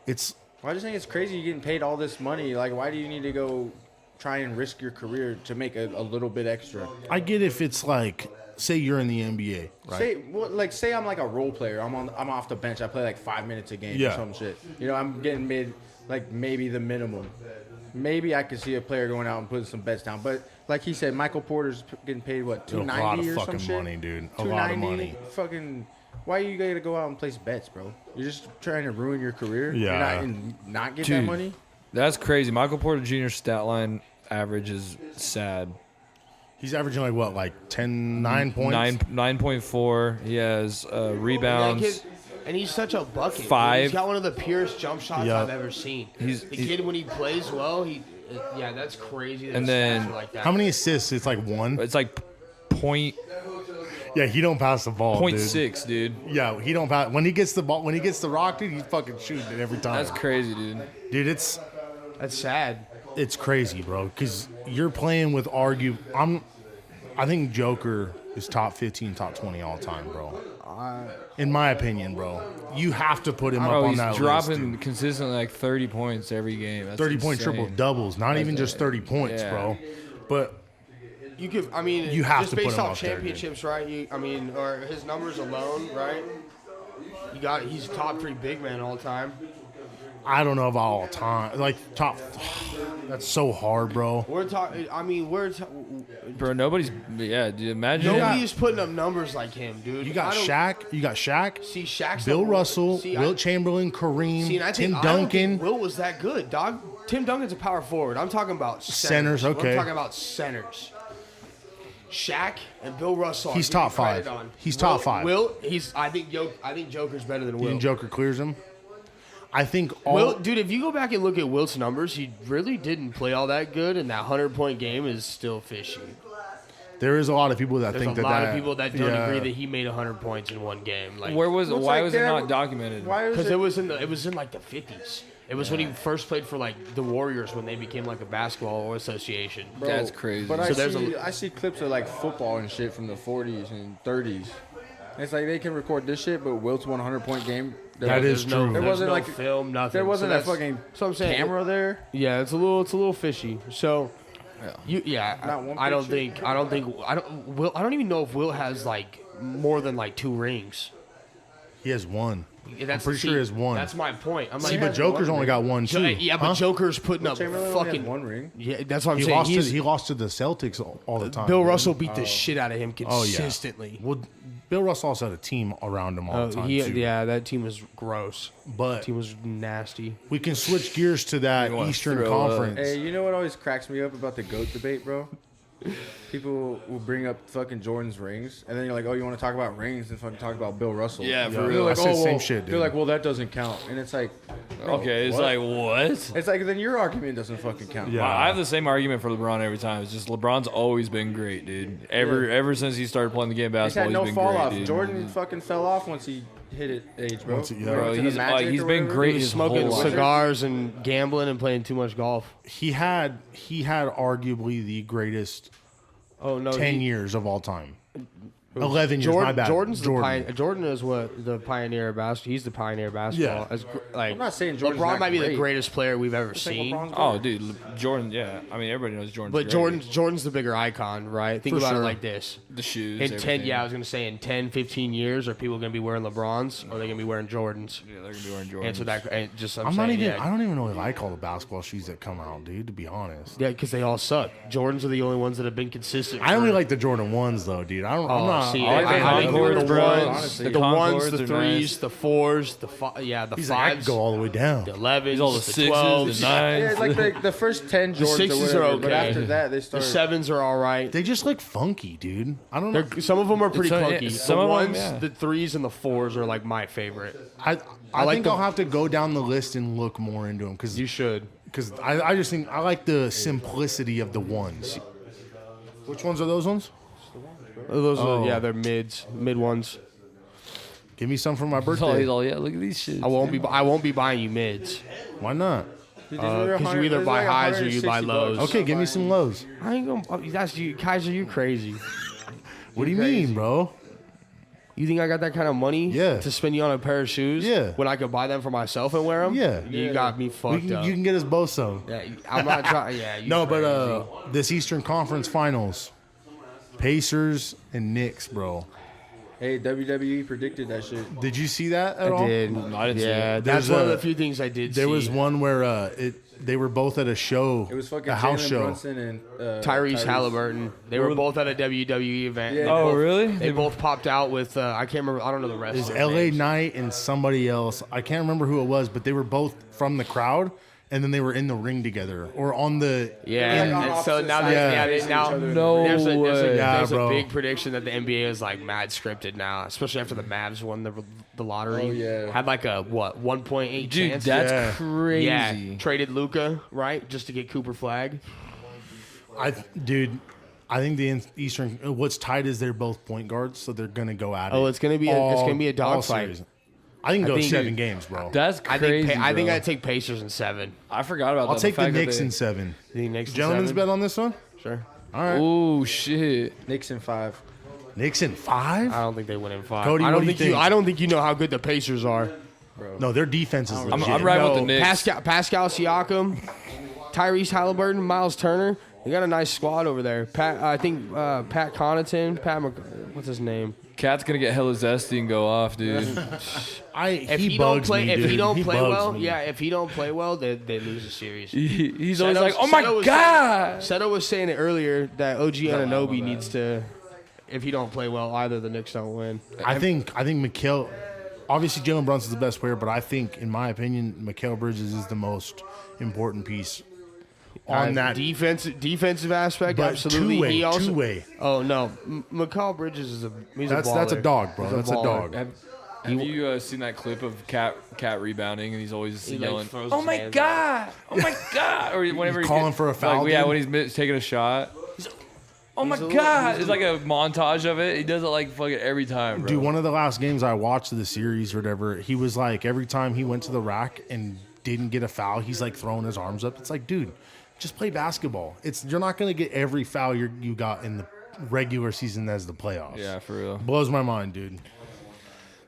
it's well, I just think it's crazy you're getting paid all this money. Like, why do you need to go try and risk your career to make a little bit extra? I get if it's like say you're in the NBA, right? Say I'm like a role player. I'm off the bench. I play like 5 minutes a game Yeah. or some shit. You know, I'm getting mid like maybe the minimum. Maybe I could see a player going out and putting some bets down. But like he said, Michael Porter's getting paid what, A lot $290 of or some fucking shit? money, dude. A lot of $290? money. Fucking, why you gotta go out and place bets, bro? You're just trying to ruin your career. Yeah. You're not, and not get that Dude. money. That's crazy. Michael Porter Jr.'s stat line average is sad. He's averaging like what, like 9 points? 9.4. He has rebounds. And he's such a bucket. dude. 5. He's got one of the purest jump shots Yup. I've ever seen. He's- The kid, when he plays well, that's crazy. That And his then- stats are like that. How many assists? It's like 1. It's like point Yeah, he don't pass the ball, point dude. 6, dude. Yeah, he don't pass. When he gets the ball, when he gets the rock, dude, he's fucking shooting it every time. That's crazy, dude. Dude, That's sad. it's crazy, bro. Because you're playing with I think Joker is top 15, top 20 all time, bro. In my opinion, bro, you have to put him up Bro, on he's that list, dropping dude. consistently like 30 points every game. That's 30-point insane. triple doubles, not even just 30 points, Yeah. bro. But You could, I mean, You have just to put based him off up there, dude. championships, right? Or his numbers alone, right? He's top 3 big man all time. I don't know about all time. Like top, that's so hard, bro. We're talking. I mean, Bro, nobody's. Yeah, dude, imagine. nobody is putting up numbers like him, dude. You got I don't- Shaq. You got Shaq. See, Shaq's Bill not- Russell, see, Wilt Chamberlain, Kareem, See, and I Tim think, I don't Duncan. think Wilt was that good, dog. Tim Duncan's a power forward. I'm talking about Centers, centers. okay. I'm talking about centers. Shaq and Bill Russell. He's I give you top 5. credit on. He's top 5. Wilt, I think Joker's better than You think Wilt. Joker clears him? I think all. Wilt, dude, if you go back and look at Wilt's numbers, he really didn't play all that good, and that 100-point game is still fishy. There is a lot of people that There's think a that. lot of people that don't yeah. agree that he made 100 points in one game. Like, Where was it? Looks Why like was it they not have- documented? Why is because it? it was in like the 50s. It was when he first played for like the Warriors when they became like a basketball association. Bro, That's crazy. But So there's I see clips of like football and shit from the 40s and 30s. It's like they can record this shit, but Wilt's 100-point game. That is There's no, true. There there's wasn't no like film, nothing. there wasn't So a that's- fucking so I'm saying, camera there. Yeah, it's a little fishy. So, Not one I don't picture? I don't even know if Will has like more than like 2 rings. He has 1. That's pretty sure he has 1. That's my point. I'm See, like, but has Joker's one only ring. got 1 too. yeah, but Huh? Joker's putting up Chamberlain only fucking has 1 ring. Yeah, that's what I'm He saying. lost to the Celtics all the time. Bill dude. Russell beat the shit out of him Oh yeah. consistently. Well, Bill Russell also had a team around him all the time too. Yeah, that team was gross. But Team was nasty. we can switch gears to that You wanna Eastern throw up. Conference. Hey, you know what always cracks me up about the GOAT debate, bro? People will bring up fucking Jordan's rings, and then you're like, oh, you want to talk about rings and fucking talk about Bill Russell. Yeah, for They're real. like, I said oh, same well, shit, dude. They're like, well, that doesn't count. And it's like, bro, Okay, it's what? like what? It's like, then your argument doesn't fucking count. Yeah. I have the same argument for LeBron every time. It's just LeBron's always been great, dude. Ever since he started playing the game of He's basketball, had no he's been fall great, off. dude. Jordan fucking fell off once he hit it age, bro. Once he- yeah. Went Bro, to the he's Magic he's or been whatever. great He was his smoking whole life. cigars and gambling and playing too much golf. He had arguably the greatest Oh no, 10 years of all time. 11 years, my bad. Jordan is the Jordan. pioneer of basketball. He's the pioneer of basketball. Yeah. Like I'm not saying Jordan's LeBron not might be the great. greatest player we've ever Just like seen. LeBron's Oh, great. dude, Jordan. Yeah, I mean everybody knows Jordan's But great. Jordan's the bigger icon, right? Think For about it sure. like this. the shoes. In 10, everything. yeah, I was going to say in 10, 15 years, are people going to be wearing LeBrons or are they going to be wearing Jordans? Yeah, they're gonna be wearing Jordans. Answer that. And just I'm I'm not saying, even. yeah. I don't even really like all the basketball shoes that come out, dude. To be honest, Yeah, because they all suck. Jordans are the only ones that have been consistent. I only for- like the Jordan 1s though, dude. I'm Oh, not. see, I like the I think Concords, the bro. ones, Honestly. the ones, the Concords are threes, nice. the fours, the the He's like, I could fives, go all the way down. the 11s, He's all the the sixes, 12s. the nines. Yeah, it's like the first 10 Jordans The sixes or are whatever, but okay. after that, they The start. sevens are all right. They just look funky, dude. I don't know. Some of them are pretty It's, yeah, clunky. some The of 'em, ones, yeah. the threes and the fours are like my favorite. I like think the- I'll have to go down the list and look more into them because You should. I just think I like the simplicity of the ones. Which ones are those ones? Those Oh. are, yeah, they're mid ones. Give me some for my He's all, birthday. he's all, yeah, look at these shit. I won't be buying you mids. Why not? Because you either buy highs or you buy lows. Okay, give me some lows. I ain't gonna. That's you, Kaiser. You crazy? What do you mean, bro? You think I got that kind of money? Yeah. To spend you on a pair of shoes? Yeah. When I could buy them for myself and wear them? Yeah. You got me You fucked up. can get us both some. Yeah, I'm not trying. Yeah. You No, crazy. but this Eastern Conference Finals, Pacers and Knicks, bro. Hey, WWE predicted that shit. Did you see that at all? I did. I didn't see Yeah, it. that's There's one of a- the few things I did. There see. was one where they were both at a show, It was fucking a house Jalen show. Brunson and Tyrese Halliburton. They were both at a WWE event. Yeah. They Oh, both- really? They both popped out with I can't remember. I don't know the rest. Is of their LA names. Knight and somebody else. I can't remember who it was, but they were both from the crowd, and then they were in the ring together or on the Yeah, Like on and so opposite now, sides they, facing now each other. No there's a, way. Yeah, there's bro. a big prediction that the NBA is like mad scripted now, especially after the Mavs won the lottery. Oh, yeah. Had like a 1.8 Dude, chance. that's Yeah. crazy. yeah, traded Luca right just to get Cooper Flag. Dude, I think the Eastern. What's tight is they're both point guards, so they're gonna go at it. Oh, it's gonna be a all dogfight. series. I can go think- 7 games, bro. That's I crazy. think I think bro. I'd take Pacers in 7. I forgot about that. I'll take the fact that Knicks they- in 7. You think Knicks in Gentlemen's 7? bet on this one. Sure. All right, Oh shit. Knicks in 5. Knicks in 5. I don't think they win in 5. Cody, I what don't do you think think? I don't think you know how good the Pacers are. No, their defense is legit. I'm right with the Knicks. Pascal Siakam, Tyrese Halliburton, Miles Turner. They got a nice squad over there. I think Pat Connaughton, what's his name? Cat's gonna get hella zesty and go off, dude. If he he don't bugs play, me, if dude. he don't play bugs well, me. yeah, if he don't play well, they lose the series. He's always Seto- like, "Oh my Seto was god!" Seto was saying it earlier that OG Anunoby needs to. If he don't play well, either the Knicks don't win. I think Mikal. Obviously, Jalen Brunson's the best player, but I think, in my opinion, Mikal Bridges is the most important piece on that. defensive aspect, But absolutely. two-way, He also. two-way. Oh no, McCall Bridges is he's That's a a baller. dog, bro. He's That's a baller. dog. Have you seen that clip of Cat rebounding and he's always He, like, yelling, throws "Oh his my hands god! Oh my god!" Or whenever He's he calling gets- for a foul, Like, yeah, dude. when he's taking a shot. Oh my He's a little- god! It's like a montage of it. He does it like fucking every time, bro. Dude, one of the last games I watched of the series or whatever, he was like, every time he went to the rack and didn't get a foul, he's like throwing his arms up. It's like, dude, just play basketball. You're not going to get every foul you got in the regular season as the playoffs. Yeah, for real. Blows my mind, dude.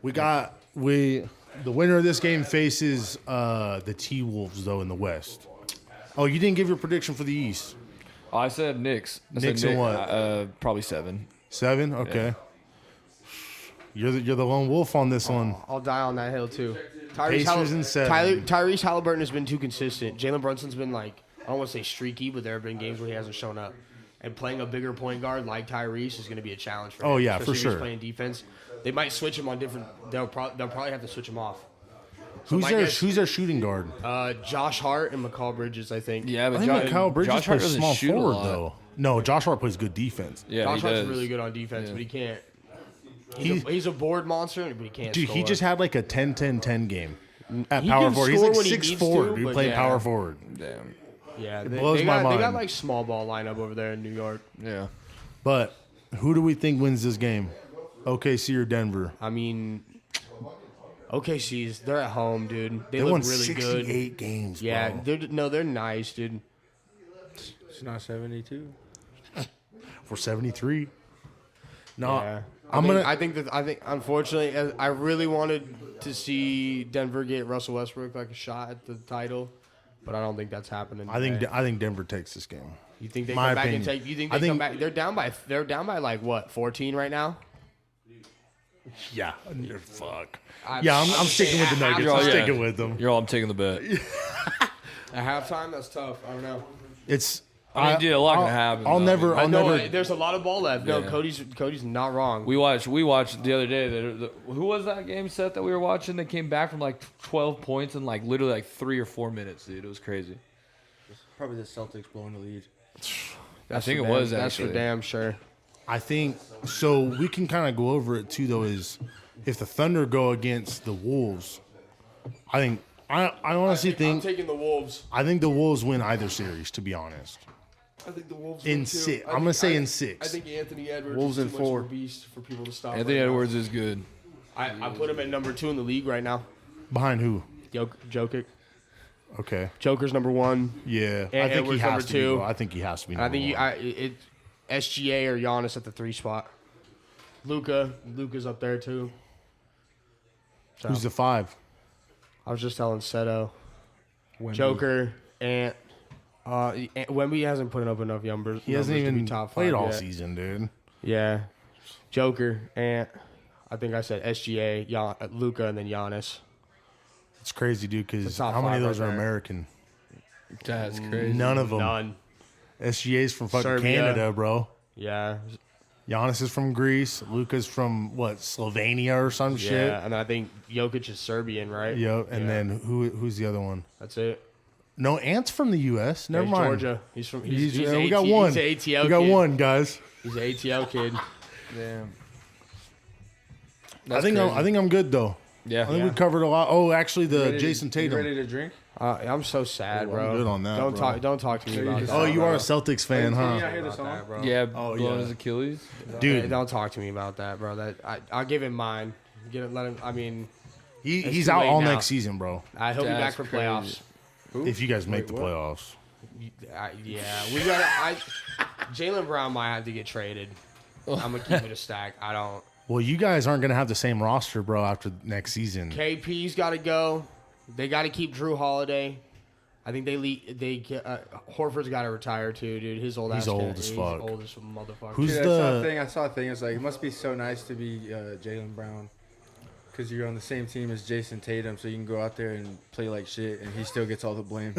The winner of this game faces the T-Wolves, though, in the West. Oh, you didn't give your prediction for the East. Oh, I said Knicks. I Knicks said and what? Probably 7. 7? Okay. You're the lone wolf on this one. I'll die on that hill too. Pacers in 7. Tyrese Halliburton has been too consistent. Jalen Brunson's been like, I don't want to say streaky, but there have been games where he hasn't shown up. And playing a bigger point guard like Tyrese is going to be a challenge for him. Oh, yeah, for especially if sure. He's playing defense. They might switch him on different. They'll probably have to switch him off. Who's my their guess- Who's their shooting guard? Josh Hart and McCall Bridges, I think. Yeah, I but think Kyle Bridges Josh Hart plays doesn't small shoot a forward lot. though. No, Josh Hart plays good defense. Yeah, Josh he Hart's does. really good on defense, Yeah. but he can't. He- He's a board monster, but he can't. Dude, score. he just had like a 10-10-10 game at He power can forward. He's score like when he 6'4", needs to, dude. but Playing yeah. power forward. Damn. Yeah, blows they my got mind. like small ball lineup over there in New York. Yeah. But who do we think wins this game? OKC or Denver? I mean, they're at home, dude. They won look really 68 good. games. Yeah, bro. they're nice, dude. It's not 72. For 73. No, Yeah. I'm gonna. I think unfortunately, I really wanted to see Denver get Russell Westbrook like a shot at the title, but I don't think that's happening. I think today. Denver takes this game. You think they my come back opinion. and take? You think I they come think- back? They're down by like what 14 right now. Yeah, fuck. I'm- Yeah, I'm I'm sticking with the saying Nuggets. halftime. I'm Yeah. sticking with them. You're all I'm taking the bet. At halftime, that's tough. I don't know. It's. I mean, dude, a lot can happen, I'll though. never. I I'll know never. there's a lot of ball left. No, Yeah. Cody's not wrong. We watched the other day. Who was that game set that we were watching? They came back from like 12 points in like literally like 3 or 4 minutes, dude. It was crazy. Probably the Celtics blowing the lead. I think for it was damn- That's for actually. damn sure. I think so. We can kind of go over it too, though. Is if the Thunder go against the Wolves, I honestly I'm think taking the Wolves. I think the Wolves win either series. To be honest, I think the Wolves in 6. I'm gonna say in 6. I think Anthony Edwards Wolves is in too 4. much of a beast for people to stop. Anthony right now. Edwards is good. I put him at number 2 in the league right now. Behind who? Jokic. Okay. Joker's number 1. Yeah, And I think he Edwards has number to. Be, 2. bro. I think he has to be. And I Number think one. SGA or Giannis at the 3 spot. Luka's up there too. So, Who's the 5? I was just telling Seto, Joker, and Wemby hasn't put up enough numbers. He hasn't to be even top played 5 all yet. season, dude. Yeah, Joker, and I think I said SGA, Luka, and then Giannis. It's crazy, dude. Because The top how many of 5 those right are there. American? That's crazy. None of them. None. SGA's from fucking Serbia. Canada, bro. Yeah, Giannis is from Greece. Luka's from what, Slovenia or some shit. yeah, and I think Jokic is Serbian, right? Yep. And Yeah. then who's the other one? That's it. No, Ant's from the U.S. Never He's mind. Georgia. He's from. He's we AT, got one. He's an ATL We got kid. one, guys. He's an ATL kid. Damn. I think I'm good though. Yeah. I think we covered a lot. Oh, actually, the Ready to- Jason you Tatum. ready to drink? I'm so sad, bro. good on that, Don't bro. Don't talk to me about that. Oh, you bro. are a Celtics fan, Can you huh? not hear the About song? that, bro. Yeah. Oh, Blowing yeah. his Achilles. Dude, Don't talk to me about that, bro. I'll give him mine. Let him. I mean, he's too out late all now. next season, bro. he'll be back That's for crazy. playoffs. If you guys make the what? playoffs. Yeah, we got. Jaylen Brown might have to get traded. I'm gonna keep it a stack. I don't. Well, you guys aren't gonna have the same roster, bro, after next season. KP's got to go. They got to keep Drew Holiday. I think Horford's got to retire too, dude. His old He's ass. old kid. as He's fuck. old as a motherfucker. Who's Dude, the? I saw a thing. It's like it must be so nice to be Jaylen Brown, because you're on the same team as Jason Tatum, so you can go out there and play like shit, and he still gets all the blame.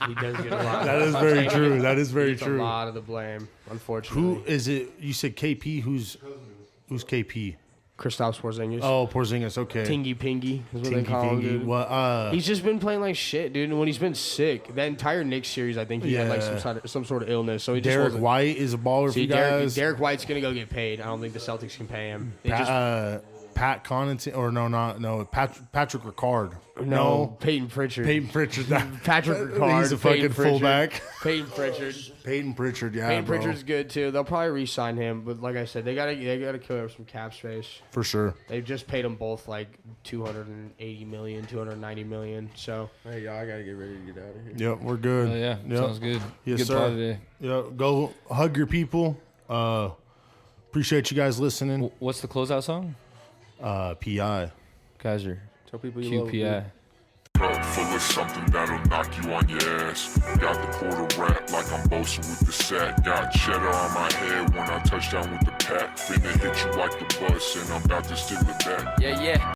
He does get a lot. That is very true. That is very He gets true. A lot of the blame, unfortunately. Who is it? You said KP. Who's KP? Kristaps Porzingis. Oh, Porzingis. Okay. Tingy Pingy is what they Tinky call him, Pingy. dude. What? He's just been playing like shit, dude. And when he's been sick, that entire Knicks series, I think he had like Yeah. some sort of illness. So he just Derek wasn't. White is a baller for See, you guys. Derek White's gonna go get paid. I don't think the Celtics can pay him. They just Pat Connaughton, or no, Patrick Ricard. no Peyton Pritchard. Peyton Pritchard. Patrick Ricard. He's a fucking Peyton Pritchard. fullback. Peyton Pritchard. Peyton Pritchard, yeah, Peyton bro, Pritchard's good too. They'll probably re-sign him, but like I said, they gotta kill some cap space. for sure. They just paid them both like 280 million, 290 million. So Hey, y'all, I gotta get ready to get out of here. Yep, we're good. Yeah. Yep. Sounds good. Yes, good sir. pod today. Yep, go hug your people. Appreciate you guys listening. What's the closeout song? PI. Kaiser. Tell people you love them. QPI. Cup full of something that'll knock you on your ass. Got the quarter wrap like I'm boasting with the sack. Got cheddar on my head when I touch down with the pack. Finna hit you like the bus and I'm about to steal it back. Yeah.